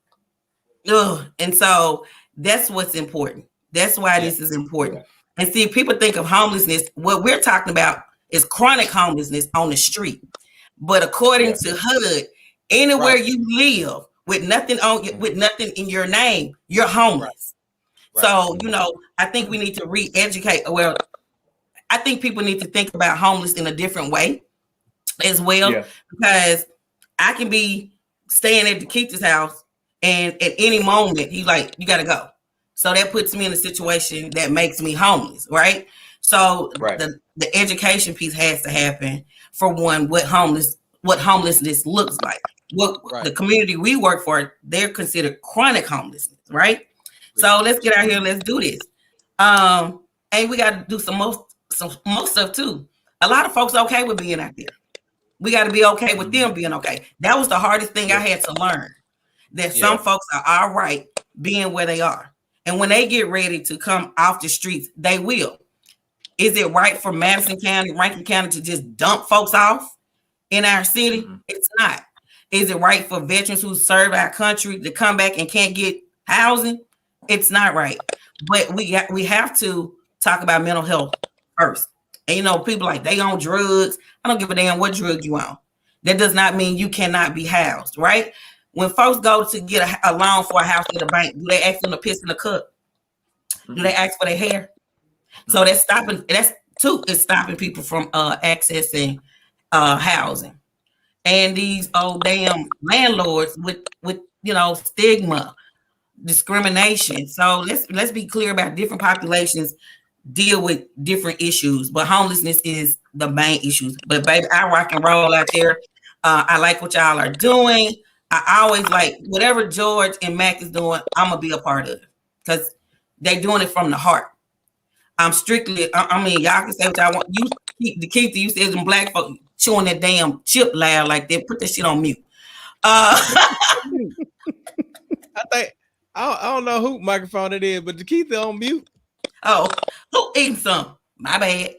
And so that's what's important. That's why this is important. And see, people think of homelessness. What we're talking about is chronic homelessness on the street. But according to HUD, anywhere you live with nothing with nothing in your name, you're homeless. Right. So, I think we need to re-educate. Well, I think people need to think about homeless in a different way as well. Because I can be staying at Dekeither's house and at any moment he's like, you gotta go. So that puts me in a situation that makes me homeless, right? So the education piece has to happen for one, what homelessness looks like. The community we work for, they're considered chronic homelessness, right? So let's get out here and let's do this. And we got to do some more stuff too. A lot of folks okay with being out there. We got to be okay with them being okay. That was the hardest thing I had to learn. That some folks are all right being where they are. And when they get ready to come off the streets, they will. Is it right for Madison County, Rankin County to just dump folks off in our city? Mm-hmm. It's not. Is it right for veterans who serve our country to come back and can't get housing? It's not right. But we have to talk about mental health first. And people like they on drugs. I don't give a damn what drug you on. That does not mean you cannot be housed, right? When folks go to get a loan for a house in the bank, do they ask them to piss in the cup? Do they ask for their hair? So that's stopping. It's stopping people from accessing housing. And these old damn landlords with stigma, discrimination. So let's be clear about different populations deal with different issues, but homelessness is the main issues. But baby, I rock and roll out there. I like what y'all are doing. I always like whatever George and Mac is doing, I'm gonna be a part of it because they're doing it from the heart. I'm strictly, y'all can say what y'all want. Dekeither, you said some black folks chewing that damn chip loud like that. Put that shit on mute. I don't know who microphone it is, but Dekeither on mute. Oh, who eating some? My bad.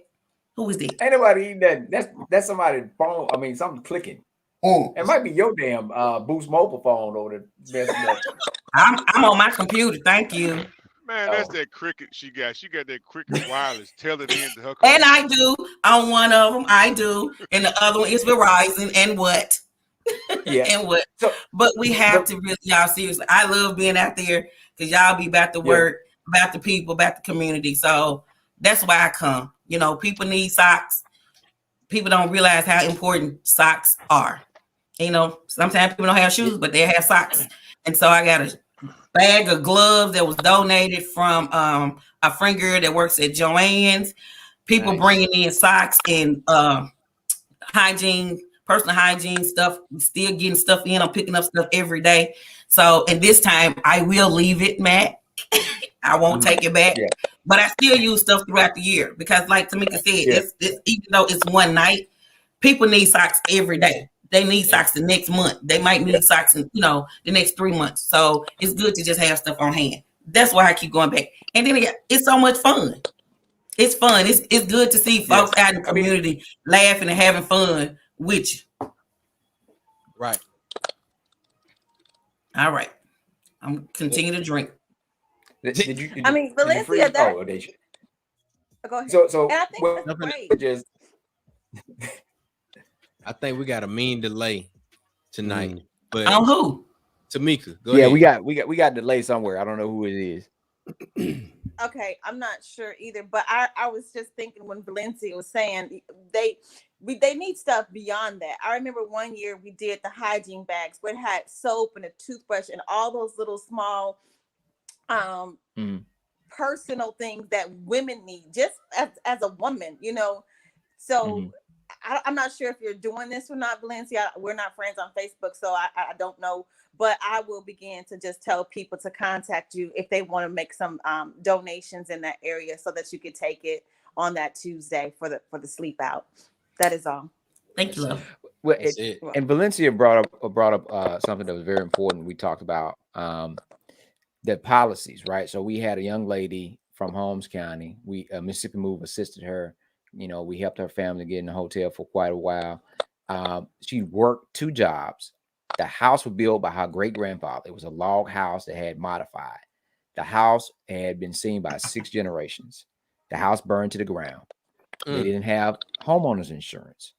Who is that? Ain't nobody eating that. That's somebody's phone. I mean, something clicking. It might be your damn Boost mobile phone over there. I'm on my computer. Thank you. Man, that's that cricket she got. She got that cricket wireless tailored into her And computer. I do on one of them. I do, and the other one is Verizon. And what? Yeah. And what? So, But we have to really, y'all, seriously. I love being out there because y'all be about the work, about the people, about the community. So that's why I come. You know, people need socks. People don't realize how important socks are. You know, sometimes people don't have shoes, but they have socks. And so I got a bag of gloves that was donated from a friend girl that works at Joann's. People bringing in socks and hygiene, personal hygiene stuff. We still getting stuff in. I'm picking up stuff every day. So, and this time I will leave it, Matt. I won't take it back. But I still use stuff throughout the year because, like Tameka said, it's even though it's one night, people need socks every day. They need socks the next month. They might need socks in, the next 3 months. So it's good to just have stuff on hand. That's why I keep going back. And then it's so much fun. It's fun. It's good to see folks out in the community laughing and having fun with you. Right. All right. I'm continue to drink. Did you Valencia. Go ahead. So and I think that's great. I think we got a mean delay tonight. But on who? Tameka. Go ahead. we got delay somewhere. I don't know who it is. Okay, I'm not sure either. But I was just thinking when Valencia was saying they need stuff beyond that. I remember one year we did the hygiene bags where it had soap and a toothbrush and all those little small personal things that women need just as a woman, So I'm not sure if you're doing this or not, Valencia. We're not friends on Facebook, so I don't know. But I will begin to just tell people to contact you if they want to make some donations in that area so that you could take it on that Tuesday for the sleep out. That is all. Thank you, love. Well, and Valencia brought up something that was very important. We talked about the policies, right? So we had a young lady from Holmes County. Mississippi Move assisted her. We helped her family get in a hotel for quite a while. She worked 2 jobs. The house was built by her great grandfather. It was a log house that had modified. The house had been seen by 6 generations. The house burned to the ground. They didn't have homeowners insurance.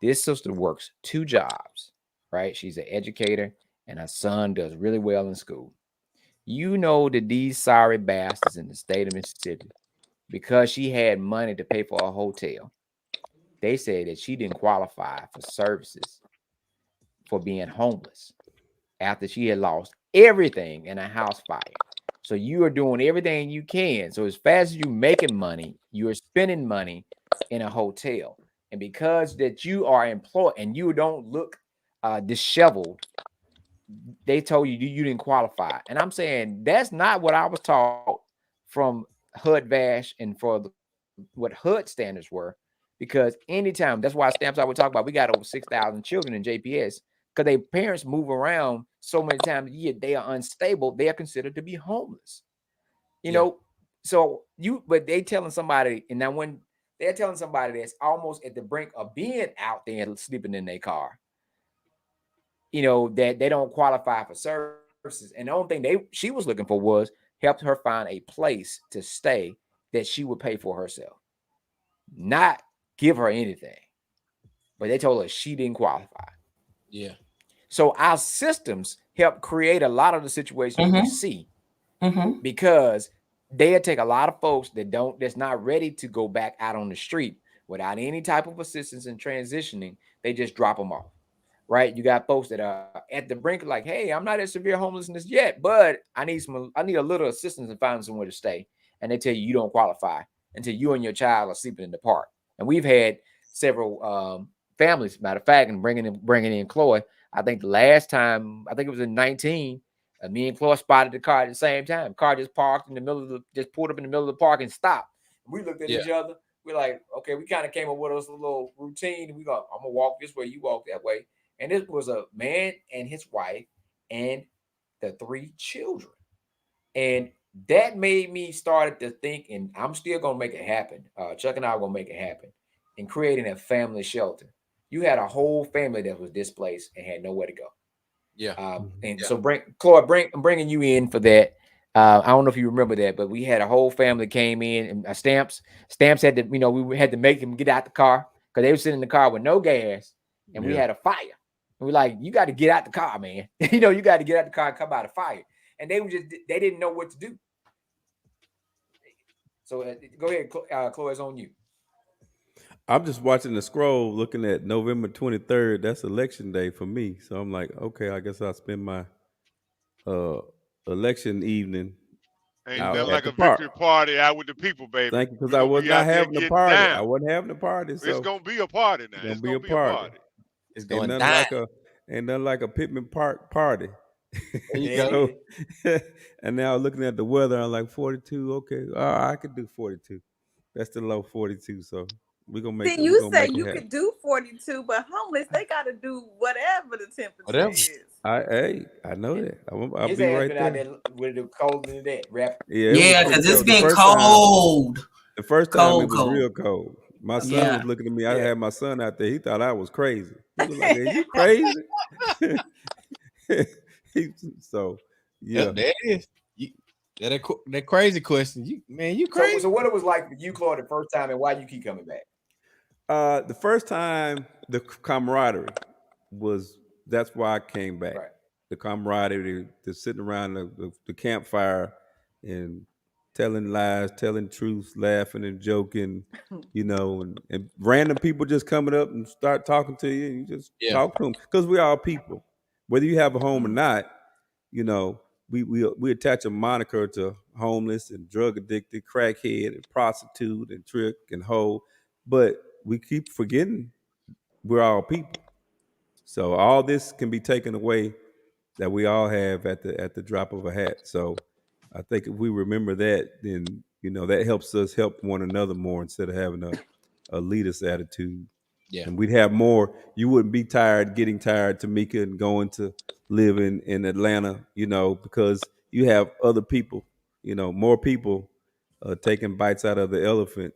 This sister works 2 jobs, right? She's an educator and her son does really well in school. You know that these sorry bastards in the state of Mississippi, because she had money to pay for a hotel, they said that she didn't qualify for services for being homeless after she had lost everything in a house fire. So you are doing everything you can. So as fast as you're making money, you are spending money in a hotel. And because that you are employed and you don't look disheveled, they told you didn't qualify. And I'm saying that's not what I was taught from HUD VASH and for what HUD standards were. Because anytime, that's why Stamps I would talk about, we got over 6,000 children in JPS because their parents move around so many times a year, they are unstable. They are considered to be homeless. So but they telling somebody, and now when they're telling somebody that's almost at the brink of being out there and sleeping in their car, that they don't qualify for services. And the only thing she was looking for was help her find a place to stay that she would pay for herself, not give her anything. But they told her she didn't qualify. Yeah. So our systems help create a lot of the situations we see because they'll take a lot of folks that's not ready to go back out on the street without any type of assistance in transitioning. They just drop them off. Right? You got folks that are at the brink, like, hey, I'm not at severe homelessness yet, but I need a little assistance in finding somewhere to stay. And they tell you don't qualify until you and your child are sleeping in the park. And we've had several families, matter of fact, and bringing in Cloy. I think the last time, I think it was in 19, me and Cloy spotted the car at the same time. Car just parked in the middle just pulled up in the middle of the park and stopped. We looked at each other. We're like, okay, we kind of came up with us a little routine. I'm gonna walk this way, you walk that way. And this was a man and his wife and the 3 children. And that made me start to think, and I'm still going to make it happen. Chuck and I are going to make it happen in creating a family shelter. You had a whole family that was displaced and had nowhere to go. Yeah. So Cloy, I'm bringing you in for that. I don't know if you remember that, but we had a whole family came in, and Stamps had to, we had to make them get out the car because they were sitting in the car with no gas, and we had a fire. And we're like, you got to get out the car, man. You got to get out the car and come out of fire. And they didn't know what to do. So go ahead, Cloy, it's on you. I'm just watching the scroll, looking at November 23rd. That's election day for me. So I'm like, okay, I guess I'll spend my election evening. Ain't nothing like a victory party out with the people, baby. Thank you, because I was not having a party. I wasn't having a party. So it's gonna be a party now. It's gonna be a party. It's going down. Ain't nothing like a Pavement Park party. There you go. And now looking at the weather, I'm like 42. Okay, I could do 42. That's the low 42. So we're gonna make. Then you say you could do 42, but homeless they gotta do whatever the temperature is. I know that. I'll be right there. With the cold in that rap. Yeah, because it's been cold. The first time it was real cold. My son was looking at me. I had my son out there. He thought I was crazy. He was like, "Are you crazy?" So yeah, that is. That crazy question. You crazy. So what it was like for you, Cloy, the first time, and why you keep coming back? The first time, the camaraderie that's why I came back. Right. The camaraderie, the sitting around the campfire and telling lies, telling truths, laughing and joking, and random people just coming up and start talking to you, and you just talk to them because we are people. Whether you have a home or not, we attach a moniker to homeless and drug addicted, crackhead and prostitute and trick and hoe, but we keep forgetting we're all people. So all this can be taken away that we all have at the drop of a hat. So I think if we remember that, then that helps us help one another more instead of having a elitist attitude. Yeah. And we'd have more. You wouldn't be getting tired, Tameka, and going to live in Atlanta, because you have other people, more people taking bites out of the elephant.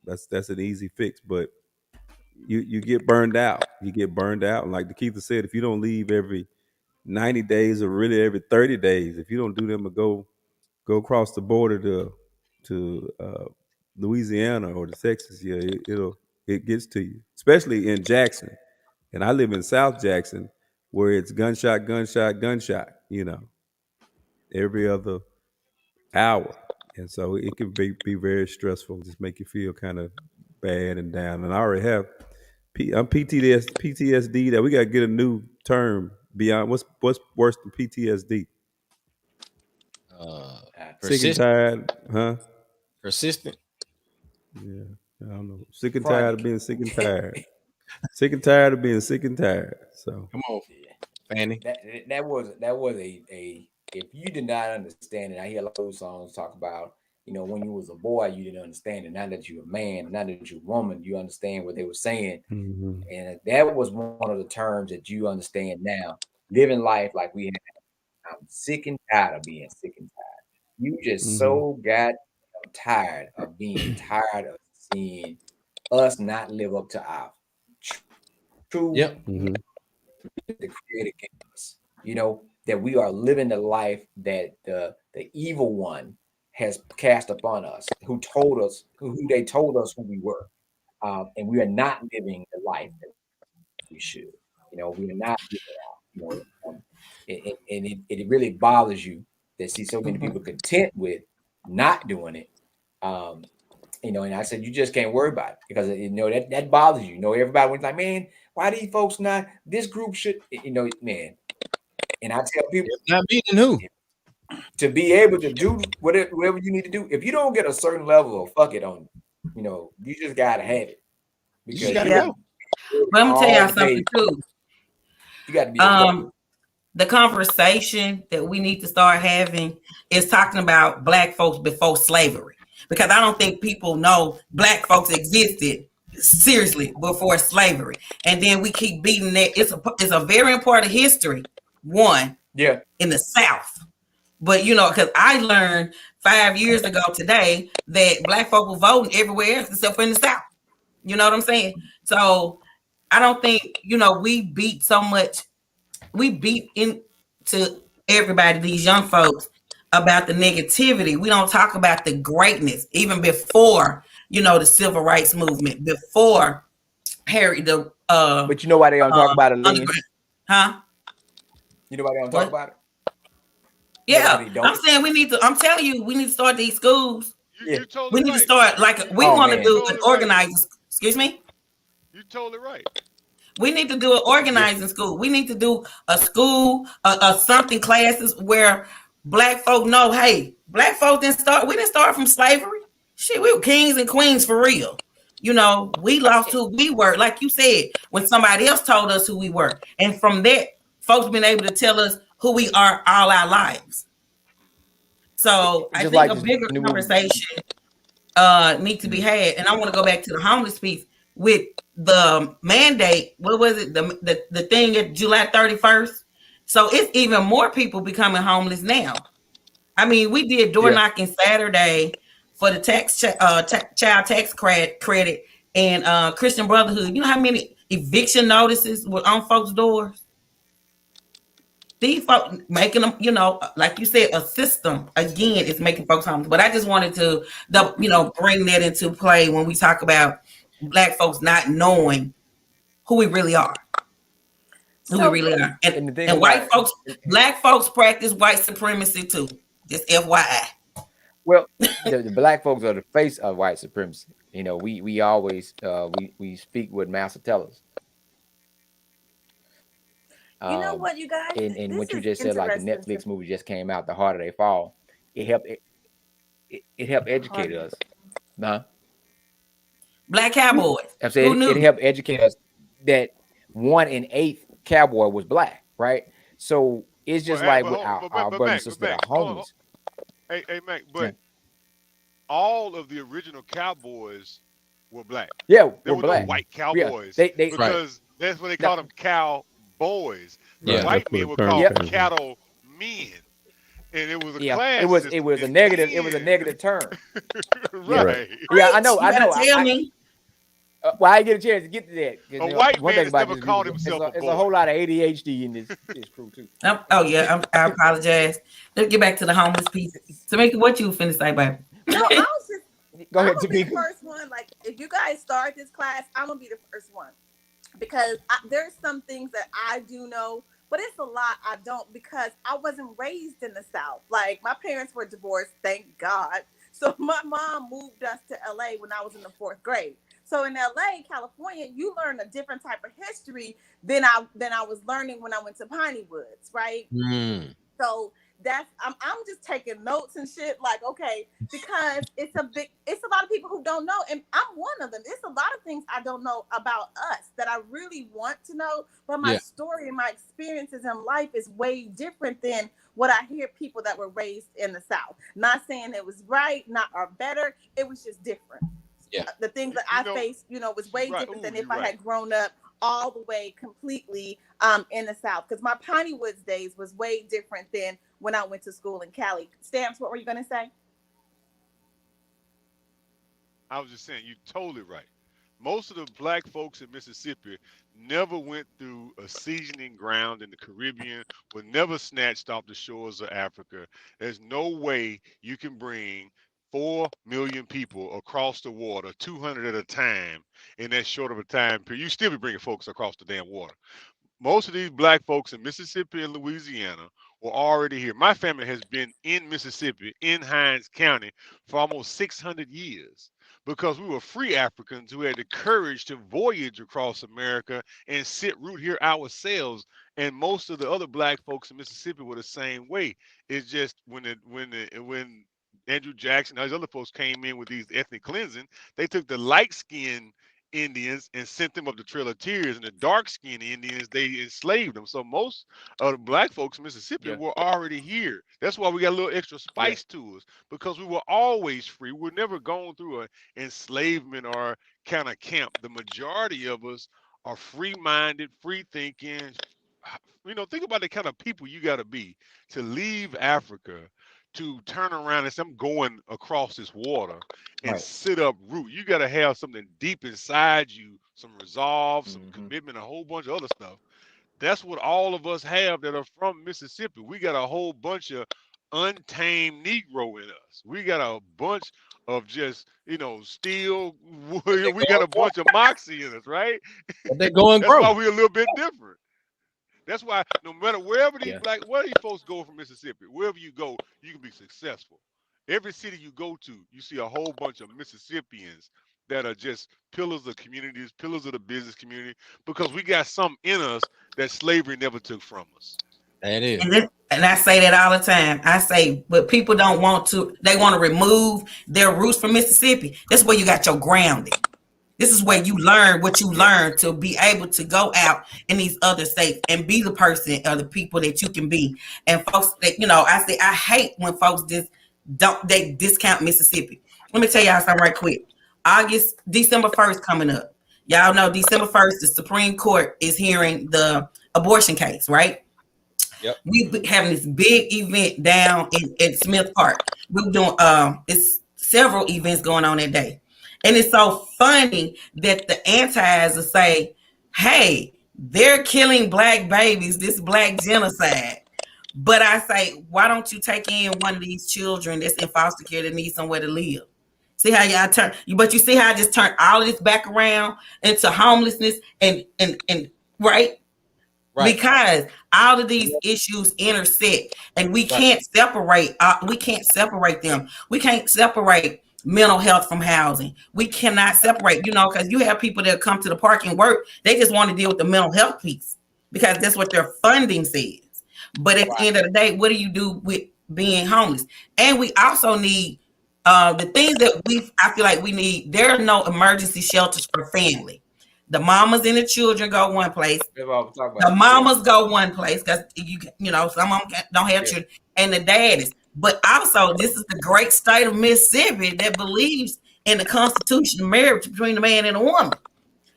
That's an easy fix, but you get burned out. You get burned out. And like Dekeither said, if you don't leave every 90 days or really every 30 days, if you don't do them and go across the border to Louisiana or to Texas, it gets to you, especially in Jackson. And I live in South Jackson, where it's gunshot, every other hour. And so it can be very stressful, just make you feel kind of bad and down. And I already have PTSD that we got to get a new term beyond. What's worse than PTSD? Sick and tired, huh? Persistent. Yeah, I don't know. Sick and tired of being sick and tired. Sick and tired of being sick and tired. So come on, Fanny. That was a. If you did not understand it, I hear a lot of those songs talk about, when you was a boy, you didn't understand it. Now that you're a man, now that you're a woman, you understand what they were saying. Mm-hmm. And that was one of the terms that you understand now. Living life like we have. I'm sick and tired of being sick and tired. You just so got tired of being tired of seeing us not live up to our true the Creator gave us. That we are living the life that the evil one has cast upon us, who they told us who we were, and we are not living the life that we should. We are not living out. And it really bothers you that see so many people content with not doing it. And I said, you just can't worry about it because that bothers you. Everybody was like, man, why these folks not? This group should, man. And I tell people, not beating who to be able to do whatever you need to do. If you don't get a certain level of fuck it on, you just gotta have it. Because you gotta go. But I'm gonna tell y'all something too. You got to be. The conversation that we need to start having is talking about Black folks before slavery, because I don't think people know Black folks existed seriously before slavery, and then we keep beating that. It's a very important history. One, in the South, but because I learned 5 years ago today that Black folk were voting everywhere else except for in the South. You know what I'm saying? So I don't think we beat so much. We beat into everybody, these young folks, about the negativity. We don't talk about the greatness, even before, the civil rights movement, before Harry, but you know why they don't talk about it, Lynn? Huh? You know why they don't talk about it? Yeah, I'm saying I'm telling you, we need to start these schools. You're totally we need right. to start we want to do an organizing. Excuse me. You're totally right. We need to do an organizing school. We need to do a school, something classes where Black folk know, hey, Black folk we didn't start from slavery. Shit, we were kings and queens for real. We lost who we were, like you said, when somebody else told us who we were. And from that, folks been able to tell us who we are all our lives. So I think a bigger conversation need to be had. And I want to go back to the homeless piece with the mandate. What was it? The thing at July 31st. So it's even more people becoming homeless now. I mean, we did door knocking Saturday for the child tax credit and Christian Brotherhood. You know how many eviction notices were on folks' doors? These folks making them, like you said, a system again is making folks homeless. But I just wanted to, bring that into play when we talk about Black folks not knowing who we really are. And white folks, Black folks practice white supremacy too. Just FYI. Well, the Black folks are the face of white supremacy. We always we speak what Master tells us. You know what, you guys? And what you just said, like the Netflix movie just came out, The Harder They Fall. It helped educate us. Huh? Black cowboys. I'm saying it helped educate us that 1 in 8 cowboy was Black, right? So it's just with our brothers and sisters that are homeless. Hey, Mac, but all of the original cowboys were Black. Yeah, there were Black. No white cowboys. Yeah, because that's what they called them, cowboys. Yeah, white men were called cattle men. And it was a class. It was a negative. It was a negative term. Right. Yeah, I know. Tell me. Well, I get a chance to get to that. A white man has never called himself a boy. There's a whole lot of ADHD in this crew too. I apologize. Let's get back to the homeless piece. Tameka, what you finna say, baby? No, I was just go ahead, Tameka. The first one, like if you guys start this class, I'm gonna be the first one because there's some things that I do know, but it's a lot I don't because I wasn't raised in the South. Like my parents were divorced, thank God. So my mom moved us to LA when I was in the 4th grade. So in LA, California, you learn a different type of history than I was learning when I went to Piney Woods, right? So I'm just taking notes and shit, like, okay, because it's a lot of people who don't know, and I'm one of them. It's a lot of things I don't know about us that I really want to know, but my story and my experiences in life is way different than what I hear people that were raised in the South. Not saying it was right, or better, it was just different. Yeah. The things that I faced, was way different than if I had grown up all the way completely in the South. Because my Piney Woods days was way different than when I went to school in Cali. Stamps, what were you going to say? I was just saying, you're totally right. Most of the Black folks in Mississippi never went through a seasoning ground in the Caribbean, were never snatched off the shores of Africa. There's no way you can bring 4 million people across the water, 200 at a time, in that short of a time period. You still be bringing folks across the damn water. Most of these Black folks in Mississippi and Louisiana were already here. My family has been in Mississippi, in Hinds County, for almost 600 years because we were free Africans who had the courage to voyage across America and sit root here ourselves. And most of the other Black folks in Mississippi were the same way. It's just when Andrew Jackson and those other folks came in with these ethnic cleansing, they took the light-skinned Indians and sent them up the Trail of Tears, and the dark-skinned Indians, they enslaved them. So most of the Black folks in Mississippi were already here. That's why we got a little extra spice to us, because we were always free. We're never going through an enslavement or kind of camp. The majority of us are free-minded, free-thinking. Think about the kind of people you got to be to leave Africa, to turn around and say, I'm going across this water and sit up root. You got to have something deep inside you, some resolve, some commitment, a whole bunch of other stuff. That's what all of us have that are from Mississippi. We got a whole bunch of untamed Negro in us. We got a bunch of just, steel. We got a bunch of moxie in us, right? They're going That's grow. why we're a little bit different. That's why no matter wherever these where these folks go from Mississippi, wherever you go, you can be successful. Every city you go to, you see a whole bunch of Mississippians that are just pillars of communities, pillars of the business community, because we got something in us that slavery never took from us. That is. And I say that all the time. I say, but people don't want to, they want to remove their roots from Mississippi. That's where you got your grounding. This is where you learn what you learn to be able to go out in these other states and be the person or the people that you can be. And folks that, I say, I hate when folks they discount Mississippi. Let me tell y'all something right quick. December 1st coming up. Y'all know December 1st, the Supreme Court is hearing the abortion case, right? Yep. We having this big event down in Smith Park. We're doing it's several events going on that day. And it's so funny that the antis will say, hey, they're killing Black babies, this Black genocide. But I say, why don't you take in one of these children that's in foster care that needs somewhere to live? See how y'all but you see how I just turned all of this back around into homelessness and right? Right. Because all of these issues intersect and we can't separate them. We can't separate mental health from housing. We cannot separate, because you have people that come to the park and work. They just want to deal with the mental health piece because that's what their funding says. But at the end of the day, what do you do with being homeless? And we also need the things that I feel like we need. There are no emergency shelters for family. The mamas and the children go one place. The mamas go one place because some of them don't have children, and the daddies. But also, this is the great state of Mississippi that believes in the Constitution of marriage between a man and a woman.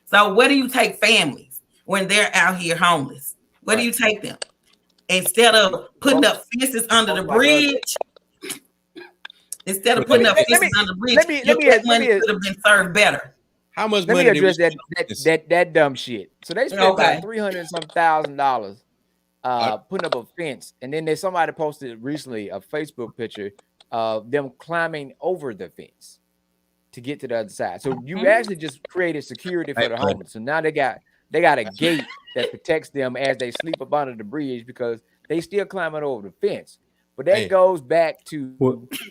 So, where do you take families when they're out here homeless? Where do you take them? Instead of putting up fences under the bridge, your money could have been served better. How much money? Let me address that dumb shit. So they spent like $300,000 putting up a fence, and then somebody posted recently a Facebook picture of them climbing over the fence to get to the other side. So you actually just created security for the homeless. So now they got a gate that protects them as they sleep up under the bridge because they still climbing over the fence. But that goes back to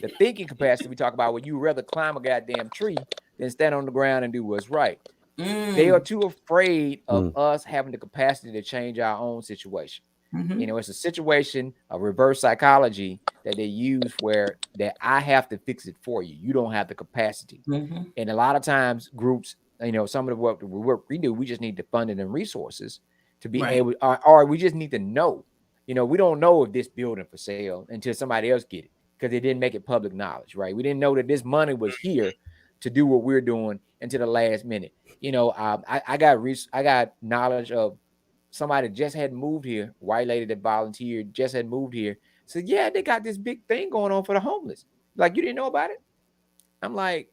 the thinking capacity we talk about, where you rather climb a goddamn tree than stand on the ground and do what's right. They are too afraid of us having the capacity to change our own situation. It's a situation, a reverse psychology that they use where that I have to fix it for you. You don't have the capacity. And a lot of times groups, some of the work we do, we just need the funding and resources to be able, or we just need to know. We don't know if this building for sale until somebody else get it because they didn't make it public knowledge, right? We didn't know that this money was here to do what we're doing until the last minute. I got knowledge of somebody just had moved here, white lady that volunteered, just had moved here. Said, yeah, they got this big thing going on for the homeless. Like, you didn't know about it? I'm like,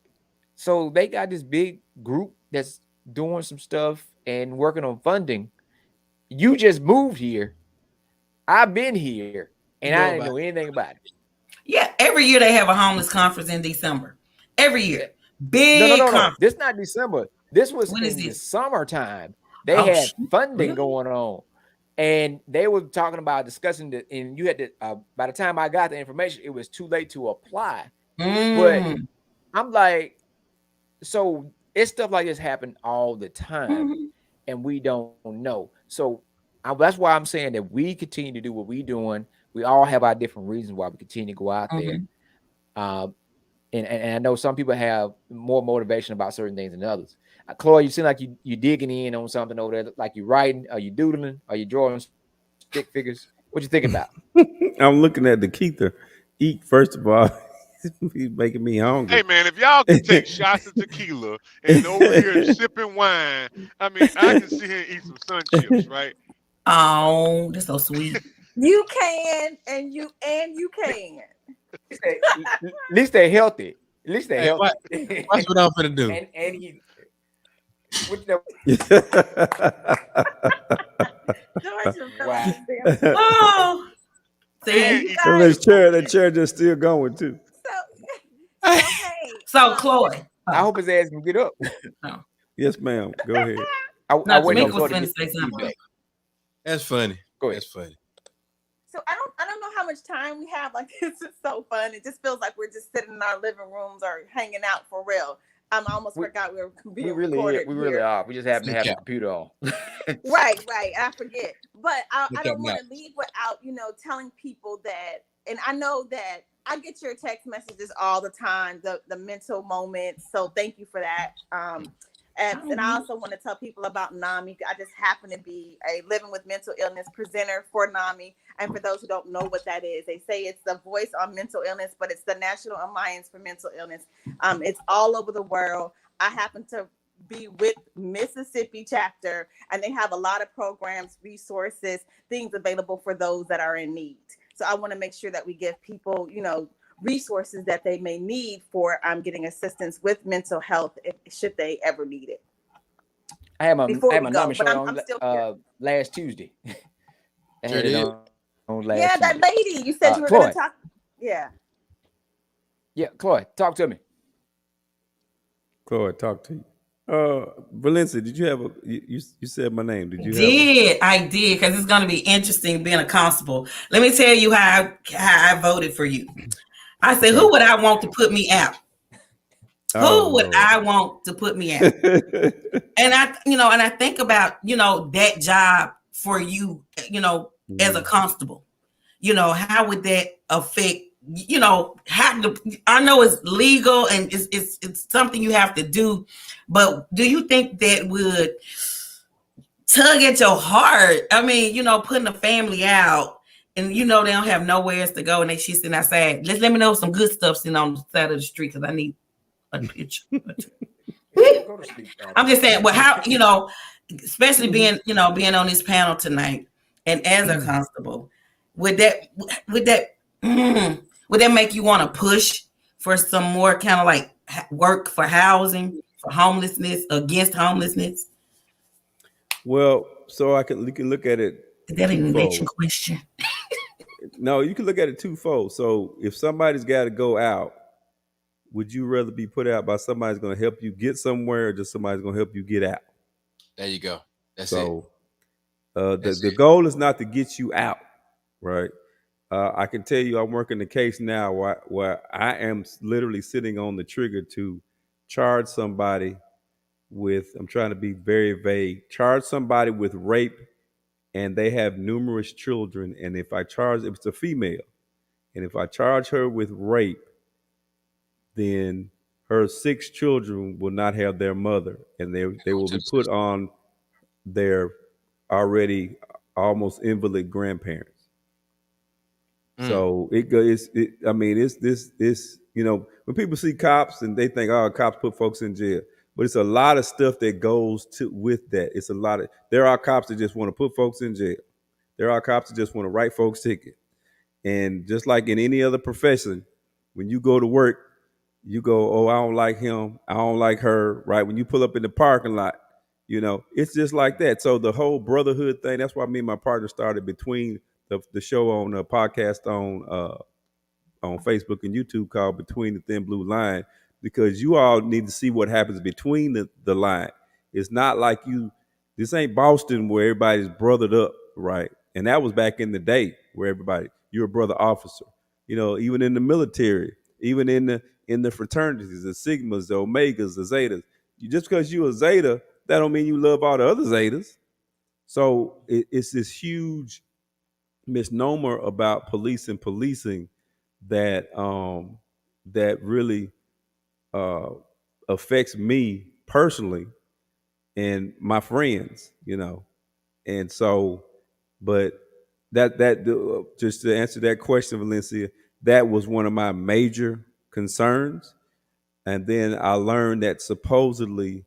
so they got this big group that's doing some stuff and working on funding. You just moved here. I've been here, and I didn't know anything about it. Yeah, every year they have a homeless conference in December. Every year. Big conference. This not December. This was in the summertime. They had funding going on, and they were talking about discussing it. And you had to. By the time I got the information, it was too late to apply. But I'm like, so it's stuff like this happen all the time, and we don't know. So that's why I'm saying that we continue to do what we're doing. We all have our different reasons why we continue to go out there. And I know some people have more motivation about certain things than others. Cloy, you seem like you digging in on something over there, like you writing, are you doodling, are you drawing stick figures? What you thinking about? I'm looking at Dekeither eat, first of all. He's making me hungry. Hey man, if y'all can take shots of tequila and over here sipping wine, I mean, I can sit here and eat some sun chips, right? Oh, that's so sweet. You can, and you can. At least they're healthy. At least they're healthy. Watch what I'm gonna do. And he. Wow. See, you So that chair just still going too. So hey. So Cloy. I hope his ass can get up. No. Yes, ma'am. Go ahead. I wait on Tameka was Cloy to finna get say the something. feedback. That's funny. Go ahead. That's funny. So I don't know how much time we have. Like, this is so fun. It just feels like we're just sitting in our living rooms or hanging out for real. I almost forgot we were being recorded. We really are. We just happen to have the computer on. Right. I forget. But I don't want to leave without, telling people that, and I know that I get your text messages all the time, the mental moments. So thank you for that. And I also want to tell people about NAMI. I just happen to be a Living with Mental Illness presenter for NAMI. And for those who don't know what that is, they say it's the voice on mental illness, but it's the National Alliance for Mental Illness. It's all over the world. I happen to be with Mississippi chapter, and they have a lot of programs, resources, things available for those that are in need. So I want to make sure that we give people, resources that they may need for getting assistance with mental health should they ever need it. I had my NAMI show on last Tuesday. Sure did. Yeah, that lady you said you were going to talk. Yeah. Yeah, Cloy, talk to me. Cloy, talk to you. Valencia, did you have you said my name? Did you? I did, because it's going to be interesting being a constable. Let me tell you how I voted for you. I said, who would I want to put me out? Who would I want to put me out? And I think about, that job for you, as a constable, how would that affect, I know it's legal and it's something you have to do, but do you think that would tug at your heart? I mean, putting a family out and, they don't have nowhere else to go and they shit sitting outside. Let me know some good stuff sitting on the side of the street, because I need a picture. I'm just saying, well, how, especially being on this panel tonight and as a constable, would that make you want to push for some more kind of like work for housing, for homelessness, against homelessness? Well, so we can look at it. Is that an election question? No, you can look at it twofold. So if somebody's got to go out, would you rather be put out by somebody's going to help you get somewhere, or just somebody's going to help you get out? There you go. That's it. The goal is not to get you out, right? I can tell you, I'm working the case now where I am literally sitting on the trigger to charge somebody with, I'm trying to be very vague, charge somebody with rape, and they have numerous children. And if it's a female, and if I charge her with rape, then her 6 children will not have their mother, and they will be put on their already almost invalid grandparents. So it's when people see cops and they think, oh, cops put folks in jail, but it's a lot of stuff that goes with that. There are cops that just want to put folks in jail. There are cops that just want to write folks tickets. And just like in any other profession, when you go to work, you go, oh, I don't like him, I don't like her, right? When you pull up in the parking lot, it's just like that. So the whole brotherhood thing, that's why me and my partner started between the show on a podcast on Facebook and YouTube called Between the Thin Blue Line, because you all need to see what happens between the line. It's not like this ain't Boston where everybody's brothered up, right? And that was back in the day where you're a brother officer, even in the military, even in the fraternities, the Sigmas, the Omegas, the Zetas. Just because you're a Zeta, that don't mean you love all the other Zetas. So it's this huge misnomer about policing that really affects me personally and my friends, and so, but that just to answer that question, Valencia, that was one of my major concerns. And then I learned that supposedly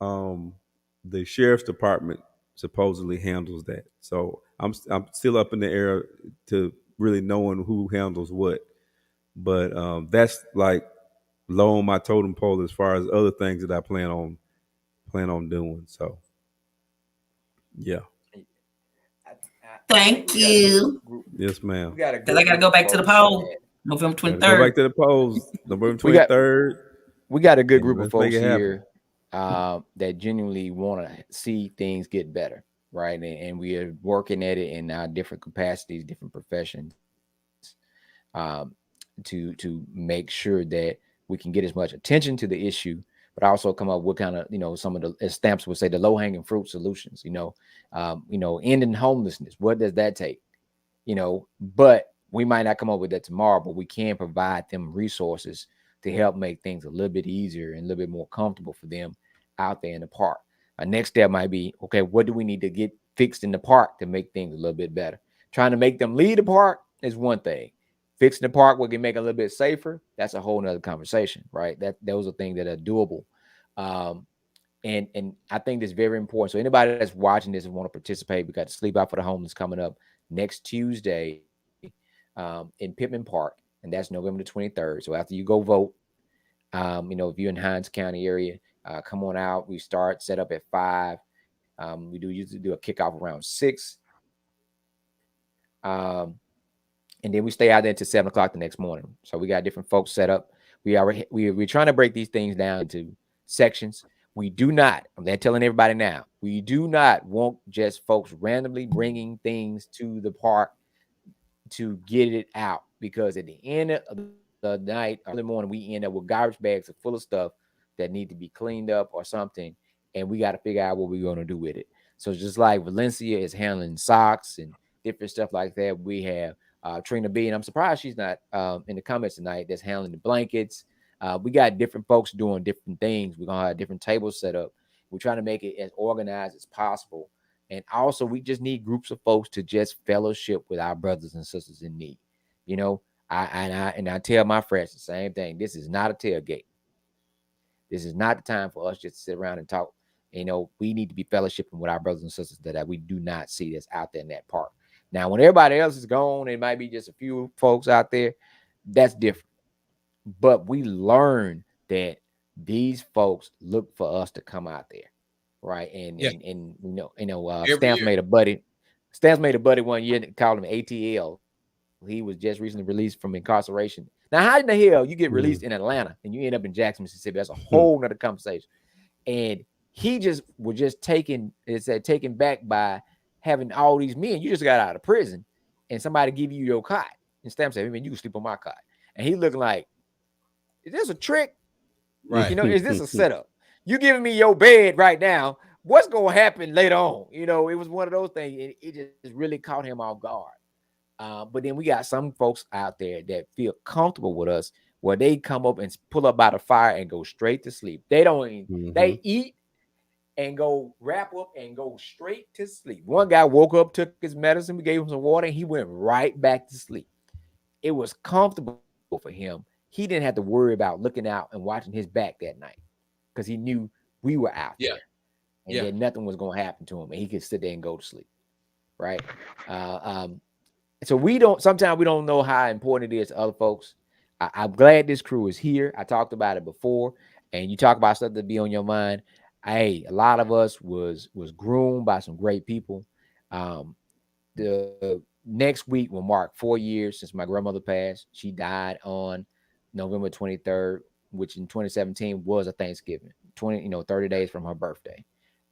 the sheriff's department supposedly handles that. So I'm still up in the air to really knowing who handles what. But that's like low on my totem pole as far as other things that I plan on doing. So yeah. Thank you. Yes, ma'am. We got a Because I got to go back to the poll. November 23rd. Go back to the polls. November 23rd. We got a good group of let's make folks it happen. here that genuinely want to see things get better, right? And we are working at it in our different capacities, different professions, to make sure that we can get as much attention to the issue, but also come up with kind of, some of the, as Stamps would say, the low-hanging fruit solutions. Ending homelessness. What does that take? But we might not come up with that tomorrow, but we can provide them resources to help make things a little bit easier and a little bit more comfortable for them out there in the park. Our next step might be, okay, what do we need to get fixed in the park to make things a little bit better? Trying to make them leave the park is one thing. Fixing the park, we can make it a little bit safer. That's a whole nother conversation, right? Those are things that are doable. And I think that's very important. So anybody that's watching this and want to participate, we got Sleep Out for the Homeless coming up next Tuesday in Pavement Park, and that's November the 23rd. So after you go vote, if you're in Hinds County area, come on out. We start set up at 5. We do usually do a kickoff around 6. And then we stay out there until 7 o'clock the next morning. So we got different folks set up. We're trying to break these things down into sections. We do not, I'm telling everybody now, we do not want just folks randomly bringing things to the park to get it out, because at the end of the night, early morning, we end up with garbage bags full of stuff that need to be cleaned up or something, and we got to figure out what we're going to do with it. So just like Valencia is handling socks and different stuff like that, we have Trina B, and I'm surprised she's not in the comments tonight, that's handling the blankets. We got different folks doing different things. We're going to have different tables set up. We're trying to make it as organized as possible. And also, we just need groups of folks to just fellowship with our brothers and sisters in need. I tell my friends the same thing. This is not a tailgate. This is not the time for us just to sit around and talk. We need to be fellowshipping with our brothers and sisters that we do not see that's out there in that park. Now, when everybody else is gone, it might be just a few folks out there. That's different. But we learn that these folks look for us to come out there, right? And Stamps made a buddy. Stamps made a buddy one year that called him ATL. He was just recently released from incarceration. Now, how in the hell you get released in Atlanta and you end up in Jackson, Mississippi? That's a whole nother conversation. And he was taken back by having all these men. You just got out of prison and somebody give you your cot. And Stamps said, "Hey, man, you can sleep on my cot." And he looking like, is this a trick? Right. Is this a setup? You giving me your bed right now. What's going to happen later on? It was one of those things. It just really caught him off guard. But then we got some folks out there that feel comfortable with us, where they come up and pull up by the fire and go straight to sleep. They don't even, they eat and go wrap up and go straight to sleep. One guy woke up, took his medicine, we gave him some water, and he went right back to sleep. It was comfortable for him. He didn't have to worry about looking out and watching his back that night, because he knew we were out there, and that nothing was going to happen to him, and he could sit there and go to sleep, right? So sometimes we don't know how important it is to other folks. I'm glad this crew is here. I talked about it before, and you talk about stuff that be on your mind. Hey, a lot of us was groomed by some great people. The next week will mark 4 years since my grandmother passed. She died on November 23rd, which in 2017 was a Thanksgiving, 30 days from her birthday.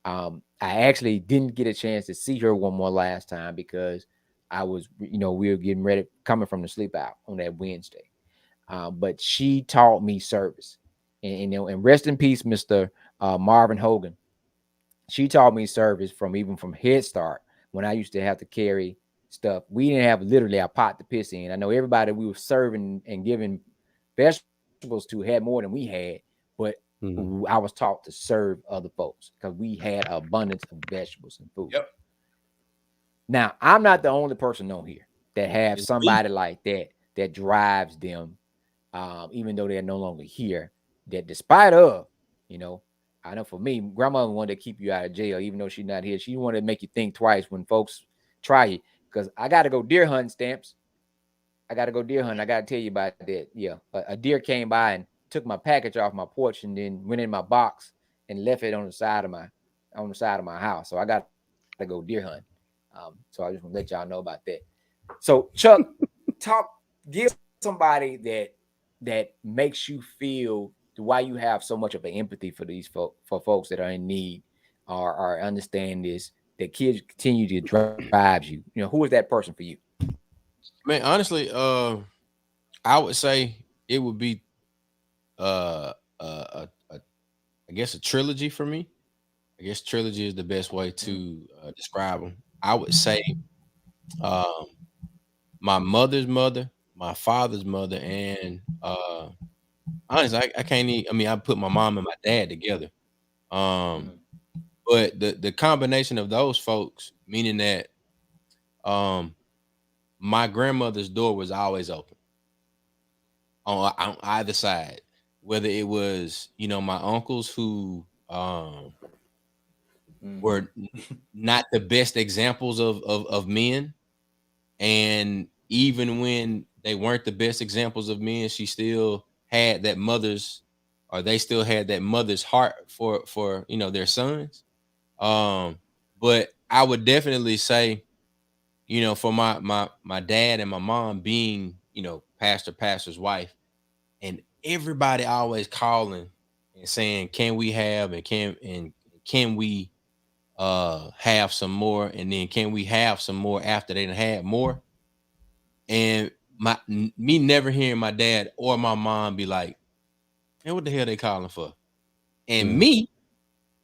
I actually didn't get a chance to see her one more last time because I was, we were getting ready, coming from the sleep out on that Wednesday. But she taught me service, and rest in peace, Mr. Marvin Hogan. She taught me service from Head Start, when I used to have to carry stuff. We didn't have literally a pot to piss in. I know everybody we were serving and giving vegetables to had more than we had, but I was taught to serve other folks because we had abundance of vegetables and food. Yep. Now, I'm not the only person on here that have somebody like that drives them, even though they're no longer here, that despite of, I know for me, grandma wanted to keep you out of jail, even though she's not here. She wanted to make you think twice when folks try you, because I got to go deer hunting, Stamps. I got to go deer hunting. I got to tell you about that. Yeah, a deer came by and took my package off my porch and then went in my box and left it on the side of my house. So I got to go deer hunt. So I just want to let y'all know about that. So Chuck, give somebody that makes you feel why you have so much of an empathy for these for folks that are in need or understand this, that kids continue to drive you. You know, who is that person for you? Man, honestly, I would say it would be I guess a trilogy for me. I guess trilogy is the best way to describe them. I would say um, my mother's mother, my father's mother, and honestly, I can't even. I mean, I put my mom and my dad together. Um, but the combination of those folks, meaning that um, my grandmother's door was always open on either side, whether it was my uncles who were not the best examples of men, and even when they weren't the best examples of men, she still had that mother's, or they still had that mother's heart for their sons. But I would definitely say, for my dad and my mom being pastor's wife, and everybody always calling and saying, can we have, and can we have some more, and then can we have some more after they done had more. And me never hearing my dad or my mom be like, hey, what the hell they calling for? And me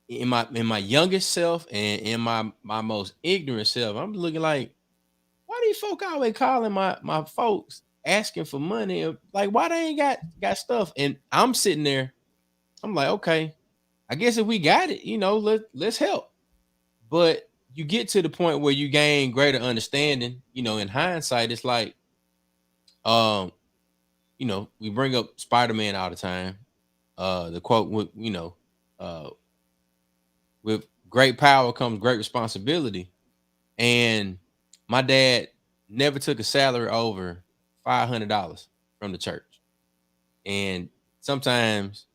in my youngest self and in my most ignorant self, I'm looking like, why these folk always calling my folks asking for money? Like, why they ain't got stuff? And I'm sitting there, I'm like, okay, I guess if we got it, let's help. But you get to the point where you gain greater understanding, in hindsight, it's like, we bring up Spider-Man all the time. The quote with great power comes great responsibility. And my dad never took a salary over $500 from the church. And sometimes,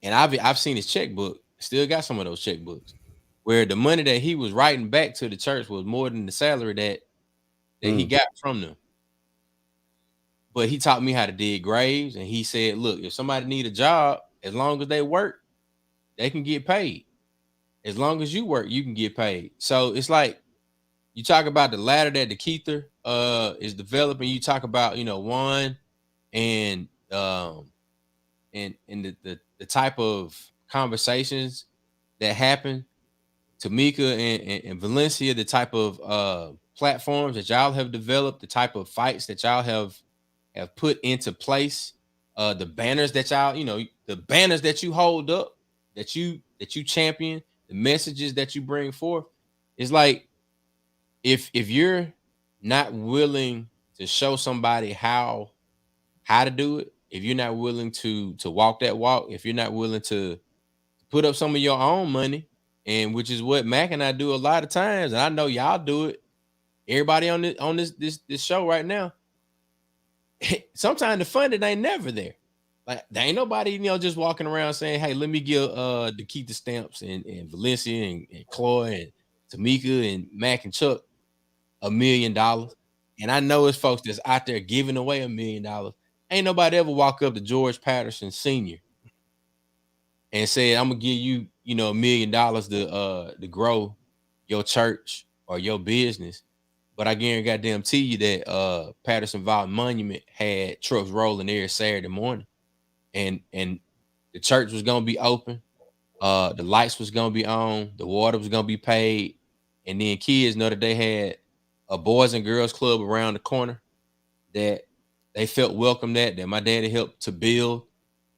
and I've seen his checkbook, still got some of those checkbooks, where the money that he was writing back to the church was more than the salary that he got from them. But he taught me how to dig graves, and he said, look, if somebody need a job, as long as they work, they can get paid. As long as you work, you can get paid. So it's like, you talk about the ladder that Dekeither is developing. You talk about, Juan and the type of conversations that happen, Tameka and Valencia, the type of platforms that y'all have developed, the type of fights that y'all have put into place, the banners that y'all, the banners that you hold up, that you champion, the messages that you bring forth. It's like, if you're not willing to show somebody how to do it, if you're not willing to walk that walk, if you're not willing to put up some of your own money, and which is what Mac and I do a lot of times, and I know y'all do it. Everybody on this show right now, sometimes the funding ain't never there. Like, there ain't nobody, just walking around saying, hey, let me give Dekeither Stamps and Valencia and Cloy and Tameka and Mac and Chuck $1 million. And I know it's folks that's out there giving away $1 million. Ain't nobody ever walk up to George Patterson Sr. and said, I'm gonna give you, $1 million to grow your church or your business. But I guarantee you that Patterson Valley Monument had trucks rolling every Saturday morning, and the church was gonna be open, the lights was gonna be on, the water was gonna be paid, and then kids know that they had a boys and girls club around the corner that they felt welcomed at, that my daddy helped to build.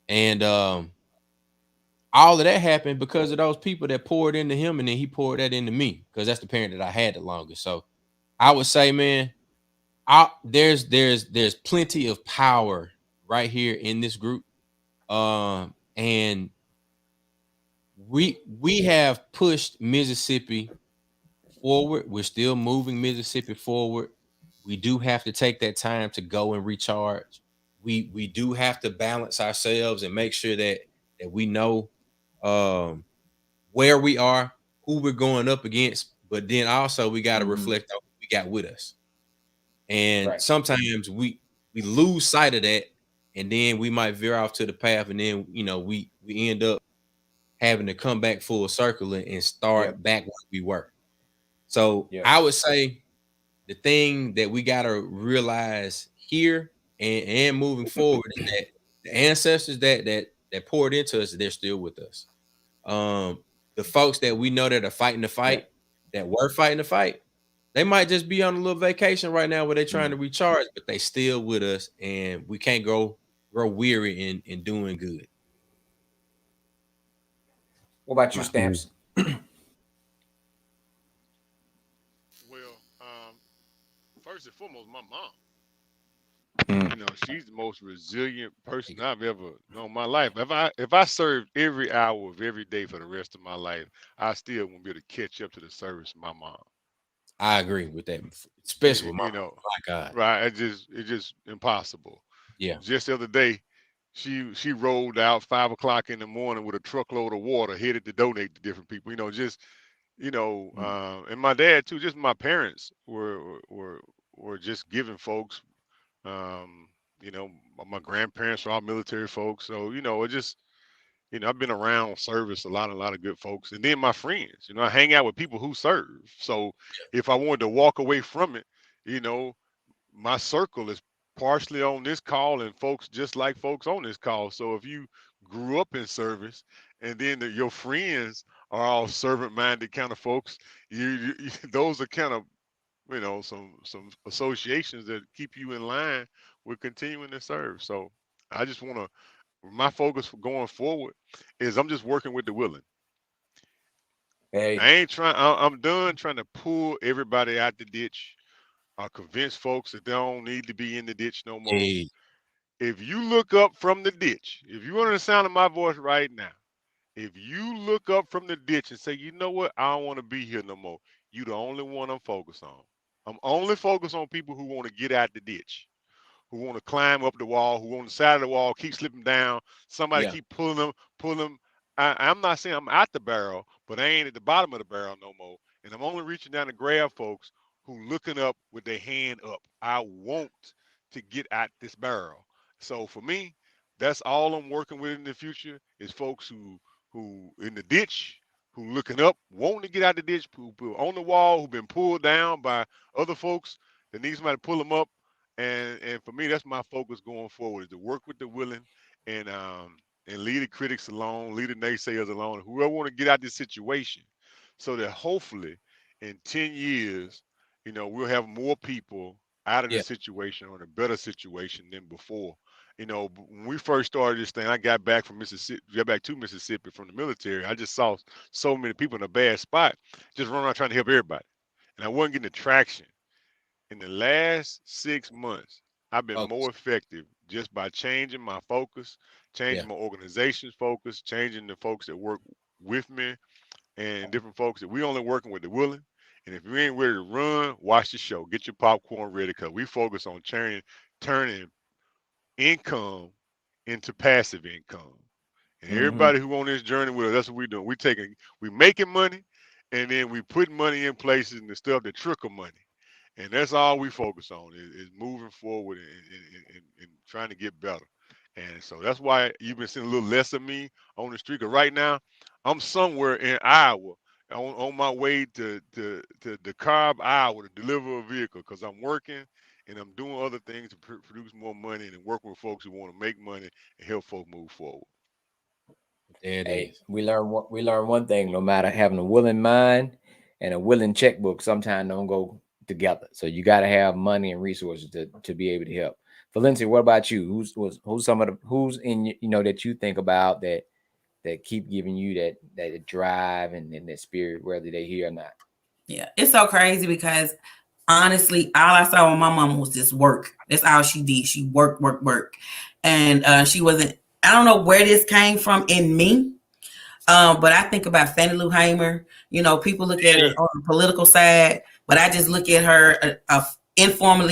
And all of that happened because of those people that poured into him, and then he poured that into me, because that's the parent that I had the longest. So I would say, man, there's plenty of power right here in this group. And we have pushed Mississippi forward. We're still moving Mississippi forward. We do have to take that time to go and recharge. We do have to balance ourselves and make sure that we know where we are, who we're going up against, but then also we got to reflect on what we got with us. And sometimes we lose sight of that, and then we might veer off to the path, and then we end up having to come back full circle and start back where we were. So I would say the thing that we got to realize here and moving forward is that the ancestors that poured into us, they're still with us. The folks that we know that are fighting the fight, that were fighting the fight, they might just be on a little vacation right now where they're trying to recharge, but they still with us, and we can't grow weary in doing good. What about you, Stamps? First and foremost, my mom. She's the most resilient person I've ever known in my life. If I served every hour of every day for the rest of my life, I still won't be able to catch up to the service of my mom. I agree with that, especially with my mom. My God, right? It's just impossible. Yeah. Just the other day, she rolled out 5 o'clock in the morning with a truckload of water, headed to donate to different people. And my dad too. Just my parents were just giving folks. My grandparents are all military folks, so it just I've been around service a lot of good folks, and then my friends. I hang out with people who serve. So if I wanted to walk away from it, my circle is partially on this call and folks just like folks on this call. So if you grew up in service and then your friends are all servant-minded kind of folks, you those are kind of some associations that keep you in line with continuing to serve. So I just want to, my focus for going forward is I'm just working with the willing. Hey, I ain't trying. I'm done trying to pull everybody out the ditch. I convince folks that they don't need to be in the ditch no more. Hey. If you look up from the ditch, if you under the sound of my voice right now, if you look up from the ditch and say, you know what, I don't want to be here no more, you the only one I'm focused on. I'm only focused on people who want to get out the ditch, who want to climb up the wall, who on the side of the wall keep slipping down. Somebody keep pulling them. I'm not saying I'm at the barrel, but I ain't at the bottom of the barrel no more. And I'm only reaching down to grab folks who looking up with their hand up. I want to get at this barrel. So for me, that's all I'm working with in the future is folks who in the ditch, who looking up, wanting to get out the ditch, who on the wall, who've been pulled down by other folks that need somebody to pull them up. And for me, that's my focus going forward, is to work with the willing and leave the critics alone, leave the naysayers alone, whoever want to get out this situation, so that hopefully in 10 years, we'll have more people out of the situation or in a better situation than before. When we first started this thing, I got back to Mississippi from the military. I just saw so many people in a bad spot, just running around trying to help everybody. And I wasn't getting the traction. In the last 6 months, I've been more effective just by changing my focus, changing my organization's focus, changing the folks that work with me, and different folks that we only working with the willing. And if you ain't ready to run, watch the show. Get your popcorn ready, because we focus on turning income into passive income. And everybody who on this journey with us, that's what we're doing. We making money, and then we putting money in places and the stuff that trickle money. And that's all we focus on is moving forward and trying to get better. And so that's why you've been seeing a little less of me on the street. Cause right now I'm somewhere in Iowa on my way to DeKalb, Iowa, to deliver a vehicle, because I'm working and I'm doing other things to produce more money and work with folks who want to make money and help folks move forward. There it is. We learn one thing: no matter having a willing mind and a willing checkbook, sometimes don't go together. So you got to have money and resources to be able to help. Valencia, what about you? Who's in that you think about that keep giving you that drive and that spirit, whether they're here or not? Yeah, it's so crazy because honestly, all I saw with my mom was just work. That's all she did. She worked. And she wasn't, I don't know where this came from in me. But I think about Fannie Lou Hamer. People look at it on the political side, but I just look at her, a informal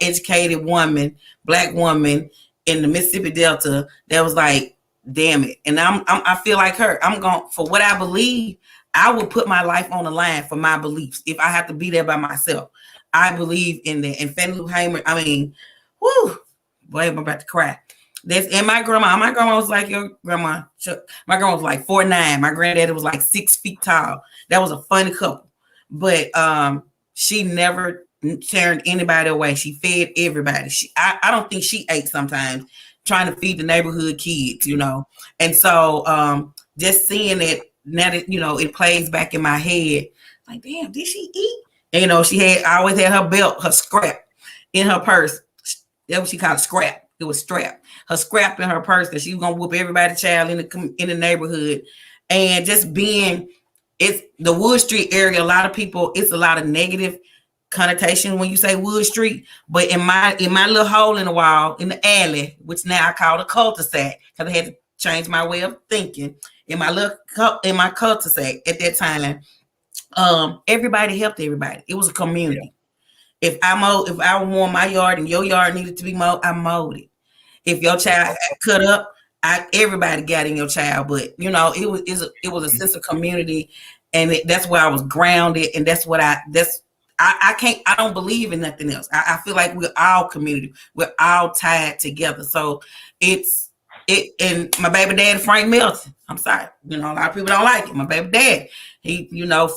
educated woman, Black woman in the Mississippi Delta that was like, damn it. And I feel like her. I'm going for what I believe. I would put my life on the line for my beliefs if I have to be there by myself. I believe in that. And Fannie Lou Hamer, I mean, whoo, boy, I'm about to cry. And my grandma was like your grandma. My grandma was like 4'9". My granddaddy was like 6 feet tall. That was a funny couple. But she never turned anybody away. She fed everybody. I don't think she ate sometimes, trying to feed the neighborhood kids, you know. And so just seeing it now that, you know, it plays back in my head, like, damn, did she eat? And, you know, I always had her belt, her scrap in her purse. That's what she called scrap. It was strap. Her scrap in her purse that she was gonna whoop everybody's child in the neighborhood. And just being, it's the Wood Street area, a lot of people, it's a lot of negative connotation when you say Wood Street. But in my little hole in the wall, in the alley, which now I call a cul-de-sac, because I had to change my way of thinking. In my cul-de-sac at that time, everybody helped everybody. It was a community. Yeah. If I mowed my yard and your yard needed to be mowed, I mowed it. If your child cut up, everybody got in your child. But you know, it was a sense of community, and that's where I was grounded, and that's what I don't believe in nothing else. I feel like we're all community. We're all tied together. So and my baby dad, Frank Melton. I'm sorry, you know, a lot of people don't like it. My baby dad,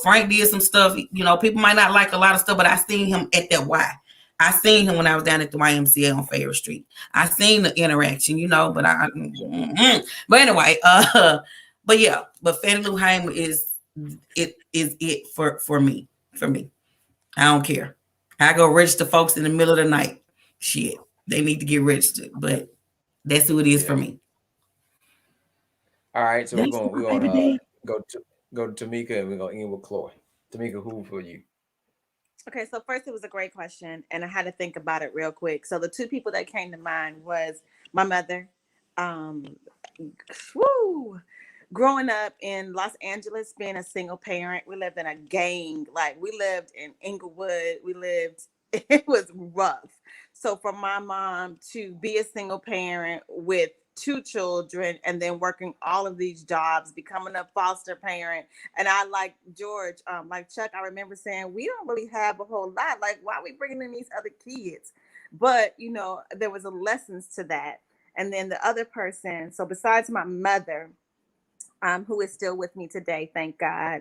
Frank did some stuff. You know, people might not like a lot of stuff, but I seen him at that Y. I seen him when I was down at the YMCA on Favorite Street. I seen the interaction, you know, but but anyway, but Fannie Lou Hamer is it for me. I don't care. I go register folks in the middle of the night. Shit, they need to get registered, but that's who it is for me. All right, so we're gonna go to Tameka, and we're gonna end with Cloy. Tameka, who for you? Okay, so first it was a great question, and I had to think about it real quick. So the two people that came to mind was my mother. Growing up in Los Angeles, being a single parent, we lived in a gang. Like, we lived in Inglewood. It was rough. So for my mom to be a single parent with 2 children and then working all of these jobs, becoming a foster parent. And I, like George, like Chuck, I remember saying, we don't really have a whole lot. Like, why are we bringing in these other kids? But, you know, there was a lessons to that. And then the other person, so besides my mother, who is still with me today, thank God,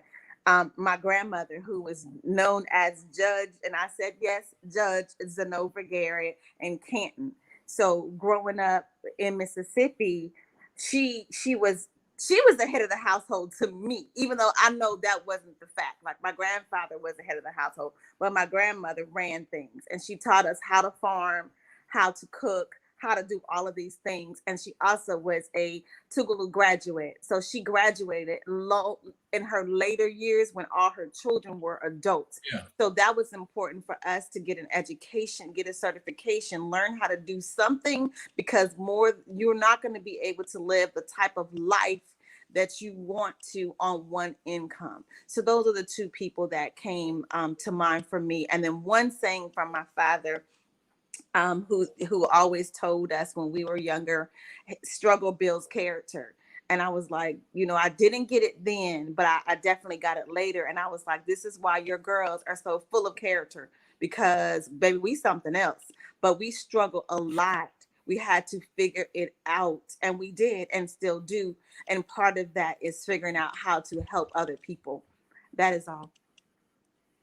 my grandmother, who was known as Judge, and I said, yes, Judge Zenova Garrett in Canton. So growing up in Mississippi, she was the head of the household to me, even though I know that wasn't the fact. Like, my grandfather was the head of the household, but my grandmother ran things, and she taught us how to farm, how to cook, how to do all of these things. And she also was a Tougaloo graduate. So she graduated low in her later years when all her children were adults. Yeah. So that was important for us to get an education, get a certification, learn how to do something, because you're not going to be able to live the type of life that you want to on one income. So those are the two people that came to mind for me. And then one saying from my father, who always told us when we were younger, struggle builds character. And I was like, you know, I didn't get it then, but I definitely got it later. And I was like, this is why your girls are so full of character, because baby, we something else, but we struggle a lot. We had to figure it out, and we did, and still do. And part of that is figuring out how to help other people. That is all.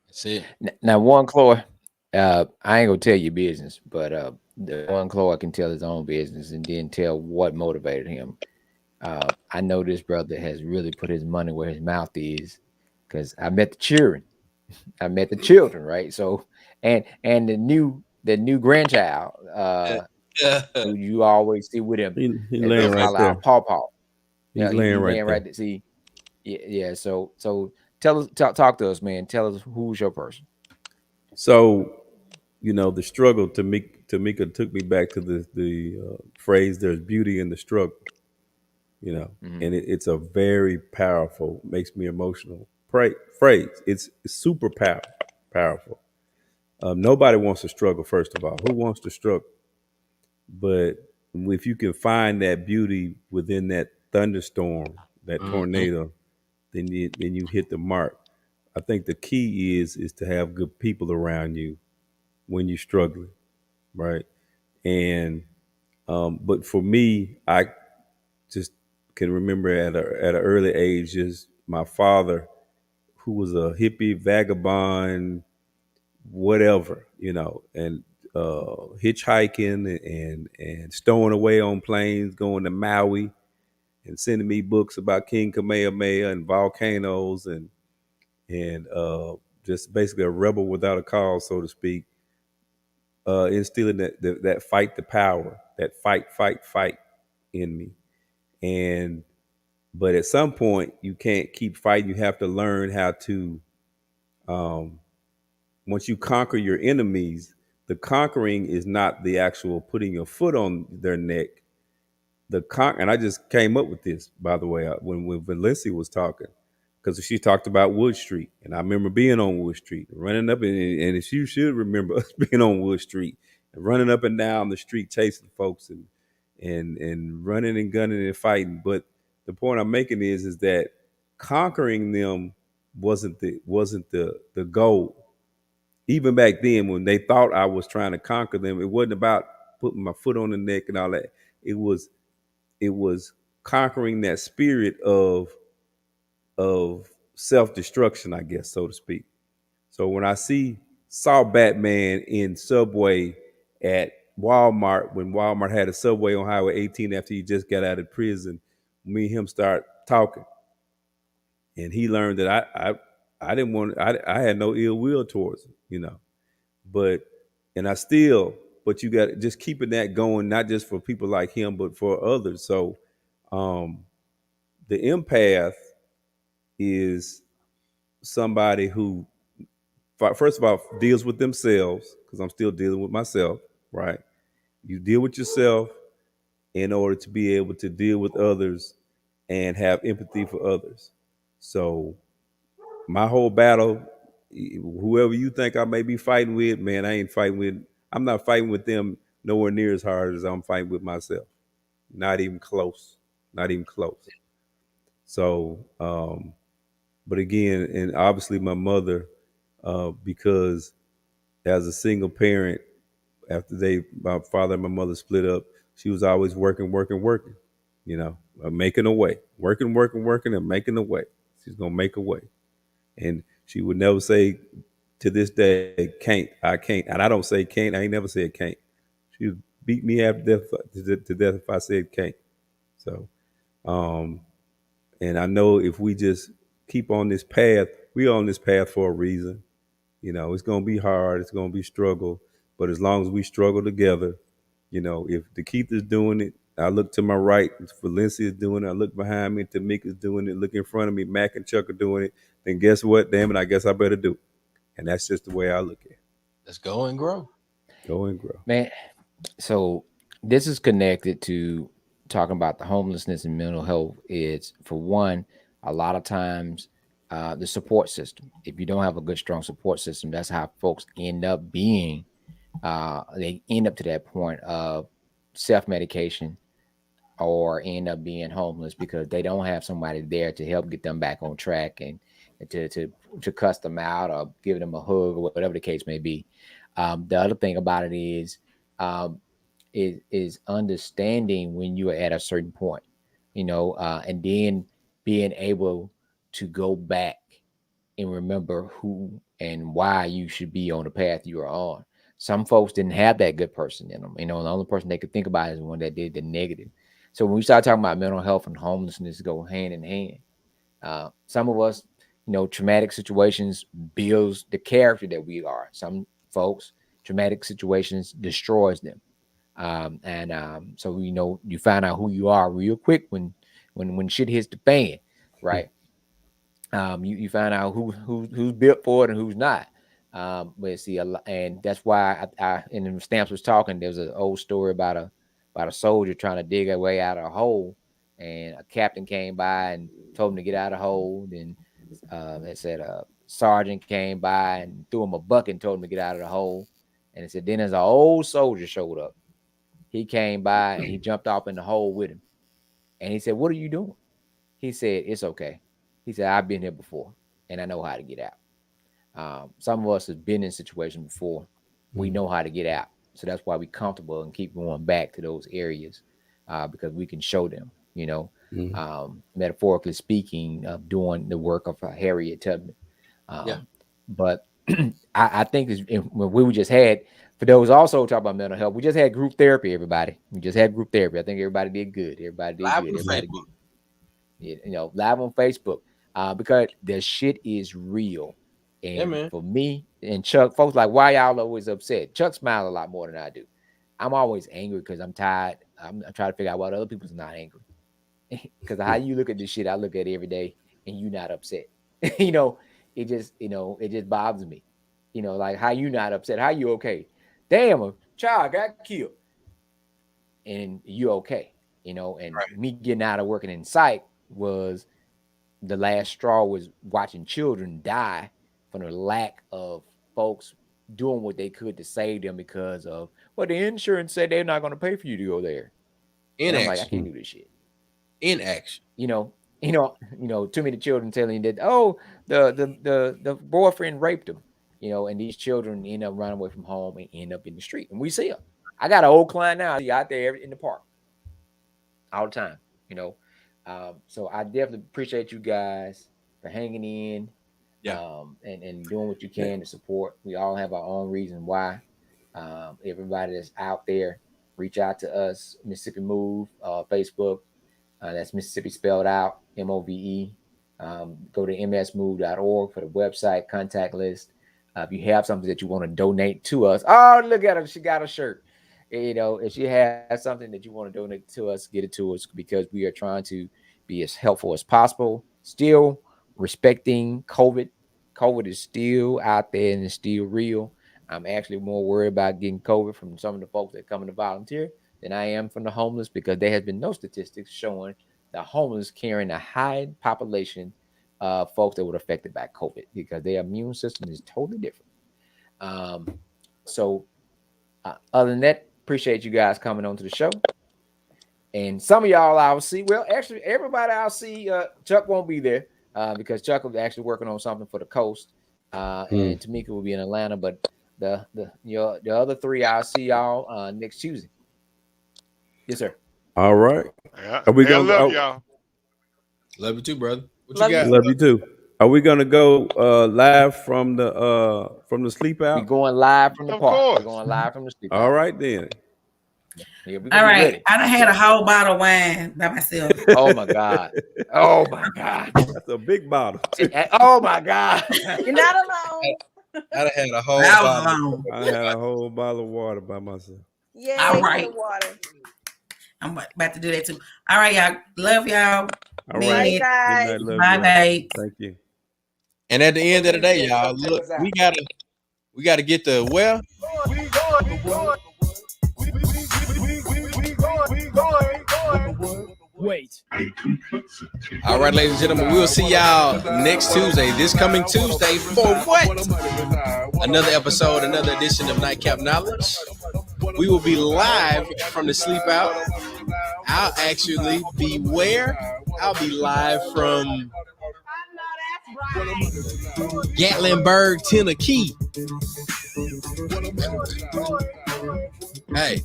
That's it. Now, one, Cloy, I ain't gonna tell you business, but the one Cloy can tell his own business and then tell what motivated him. I know this brother has really put his money where his mouth is, because I met the children, right? So, and the new grandchild, who you always see with him, he laying right there. Paw. He's laying right there. See, yeah. So talk to us, man. Tell us who's your person. So, you know, the struggle. Tameka took me back to the phrase, "There's beauty in the struggle." You know, and it's a very powerful, makes me emotional phrase. It's super powerful. Nobody wants to struggle. First of all, who wants to struggle? But if you can find that beauty within that thunderstorm, that tornado, then you hit the mark. I think the key is to have good people around you when you're struggling, right? And but for me, I just can remember at an early age, just my father, who was a hippie vagabond, whatever, and hitchhiking and stowing away on planes, going to Maui, and sending me books about King Kamehameha and volcanoes and just basically a rebel without a cause, so to speak. Instilling that fight the power, that fight in me. And but at some point you can't keep fighting. You have to learn how to um, once you conquer your enemies, the conquering is not the actual putting your foot on their neck. And I just came up with this, by the way, when Valencia was talking, because she talked about Wood Street, and I remember being on Wood Street, running up, and if you should remember us being on Wood Street, and running up and down the street chasing folks and running and gunning and fighting. But the point I'm making is that conquering them wasn't the goal. Even back then, when they thought I was trying to conquer them, it wasn't about putting my foot on the neck and all that. It was conquering that spirit of self-destruction, I guess, so to speak. So when I saw Batman in Subway at Walmart, when Walmart had a Subway on Highway 18 after he just got out of prison, me and him start talking, and he learned that I didn't want, I had no ill will towards him, but and I still, but you got just keeping that going, not just for people like him, but for others. So the empath is somebody who, first of all, deals with themselves, because I'm still dealing with myself, right? You deal with yourself in order to be able to deal with others and have empathy for others. So my whole battle, whoever you think I may be fighting with, man, I'm not fighting with them nowhere near as hard as I'm fighting with myself. Not even close. Not even close. So, but again, and obviously my mother, because as a single parent, after my father and my mother split up, she was always working, making a way, working, and making a way. She's gonna make a way, and she would never say, to this day, can't. I can't, and I don't say can't. I ain't never said can't. She would beat me after death to death if I said can't. So, um, and I know if we just keep on this path, we're on this path for a reason. It's gonna be hard. It's gonna be struggle. But as long as we struggle together, if Dekeither's doing it, I look to my right, Valencia's doing it, I look behind me, Tameka's doing it, look in front of me, Mac and Chuck are doing it, then guess what? Damn it, I guess I better do it. And that's just the way I look at it. Let's go and grow. Go and grow. Man, so this is connected to talking about the homelessness and mental health. Is, for one, a lot of times the support system. If you don't have a good, strong support system, that's how folks end up being. They end up to that point of self-medication or end up being homeless because they don't have somebody there to help get them back on track and to cuss them out or give them a hug or whatever the case may be. The other thing about it is understanding when you are at a certain point, and then being able to go back and remember who and why you should be on the path you are on. Some folks didn't have that good person in them. The only person they could think about is the one that did the negative. So when we start talking about mental health and homelessness, go hand in hand. Some of us, traumatic situations builds the character that we are. Some folks, traumatic situations destroys them. So you find out who you are real quick when shit hits the fan, right? You find out who's built for it and who's not. But see, and that's why I in the Stamps was talking. There was an old story about a soldier trying to dig a way out of a hole, and a captain came by and told him to get out of the hole. Then they said a sergeant came by and threw him a bucket and told him to get out of the hole. And it said then as an old soldier showed up, he came by and he jumped off in the hole with him, and he said, "What are you doing?" He said, "It's okay." He said, I've been here before and I know how to get out. Some of us have been in situations before. We know how to get out. So that's why we're comfortable and keep going back to those areas because we can show them, you know, metaphorically speaking, of doing the work of Harriet Tubman. But I think when we just had, for those also talk about mental health, we just had group therapy, everybody. We just had group therapy. I think everybody did good. Everybody did Live good. on Everybody Facebook. good. You know, live on Facebook because the shit is real. And Yeah, man. for me and Chuck, folks like, why y'all always upset? Chuck smiles a lot more than I do. I'm always angry because I'm tired. I'm trying to figure out why other people's not angry. Because how you look at this shit, I look at it every day, and you not upset. You know, it just bothers me. You know, like how you not upset? How you okay? Damn, a child got killed, and you okay? You know, and me getting out of working in psych was the last straw. Was watching children die from the lack of folks doing what they could to save them because of the insurance said they're not going to pay for you to go there. And I'm like, I can't do this shit. Inaction. You know, too many children telling you that, oh, the boyfriend raped them, you know, and these children end up running away from home and end up in the street. And we see them. I got an old client now out there in the park all the time, you know. So I definitely appreciate you guys for hanging in. And doing what you can to support. We all have our own reason why. Everybody that's out there, reach out to us. Mississippi Move, Facebook. That's Mississippi spelled out, MOVE. Go to msmove.org for the website contact list. If you have something that you want to donate to us, oh, look at her, she got a shirt. You know, if she has something that you want to donate to us, get it to us because we are trying to be as helpful as possible. Still respecting COVID. COVID is still out there and it's still real. I'm actually more worried about getting COVID from some of the folks that come in to volunteer than I am from the homeless because there has been no statistics showing the homeless carrying a high population of folks that were affected by COVID because their immune system is totally different. So other than that, appreciate you guys coming on to the show. And some of y'all I'll see. Well, actually, everybody I'll see. Chuck won't be there because Chuck was actually working on something for the coast, and Tameka will be in Atlanta. But the other three I'll see y'all next Tuesday. Yes, sir. All right. Yeah. Are we gonna love y'all? Love you too, brother. What Love you got? Love you too. Are we gonna go live from the sleep out? We're going live from the Of park. course. We're going live from the sleep All out. right then. Yeah, All right. I done had a whole bottle of wine by myself. Oh my God. Oh my God. That's a big bottle. Oh my God. You're not alone. I had a whole I was bottle. alone. I had a whole bottle of water by myself. Yay, All right. for the water. I'm about to do that too. All right, y'all. Love y'all. All Mean right. it. Good guys. Good night, love Bye, y'all. babe. Thank you. And at the end of the day, y'all, look, we gotta get the well. Wait. All right, ladies and gentlemen, we'll see y'all next Tuesday. This coming Tuesday for what? Another episode, another edition of Nightcap Knowledge. We will be live from the sleep out. I'll actually be where? I'll be live from Gatlinburg, Tennessee. Hey,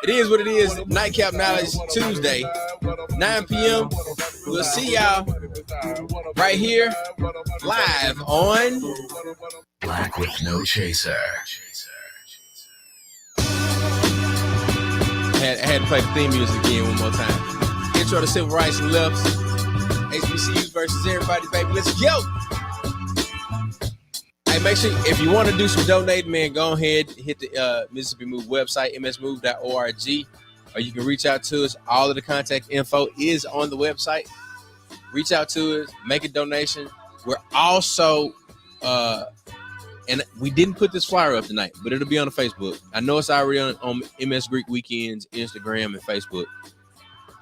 it is what it is. Nightcap Knowledge Tuesday, 9 p.m. We'll see y'all right here live on Black with no chaser. I had to play the theme music again one more time. Intro to Civil Rights and Lefts. HBCUs versus everybody, baby. Let's go. Hey, make sure if you want to do some donating, man, go ahead, hit the Mississippi Move website, msmove.org, or you can reach out to us. All of the contact info is on the website. Reach out to us, make a donation. We're also, and we didn't put this flyer up tonight, but it'll be on the Facebook. I know it's already on MS Greek Weekends, Instagram, and Facebook.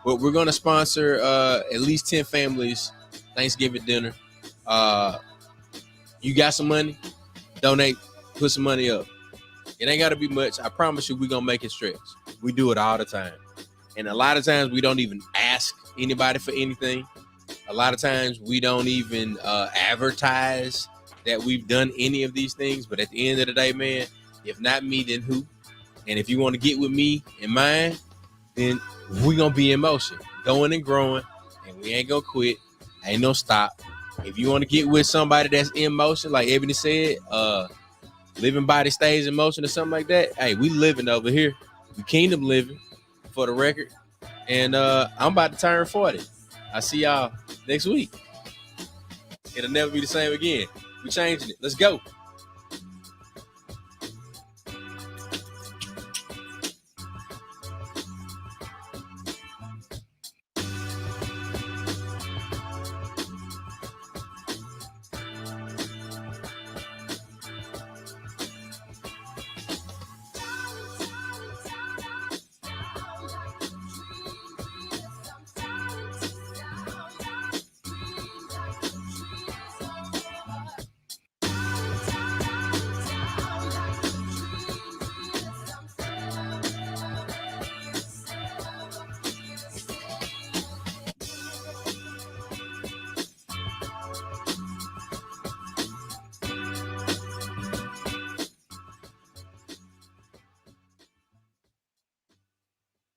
But we're going to sponsor at least 10 families Thanksgiving dinner. You got some money? Donate, put some money up. It ain't got to be much. I promise you we're going to make it stretch. We do it all the time. And a lot of times we don't even ask anybody for anything. A A lot of times we don't even advertise that we've done any of these things. But at the end of the day, man, if not me, then who? And if you want to get with me and mine, then we're going to be in motion, going and growing, and we ain't going to quit. Ain't no stop. If you want to get with somebody that's in motion, like Ebony said, living body stays in motion or something like that, hey, we living over here. We kingdom living, for the record. And I'm about to turn 40. I see y'all next week. It'll never be the same again. We're changing it. Let's go.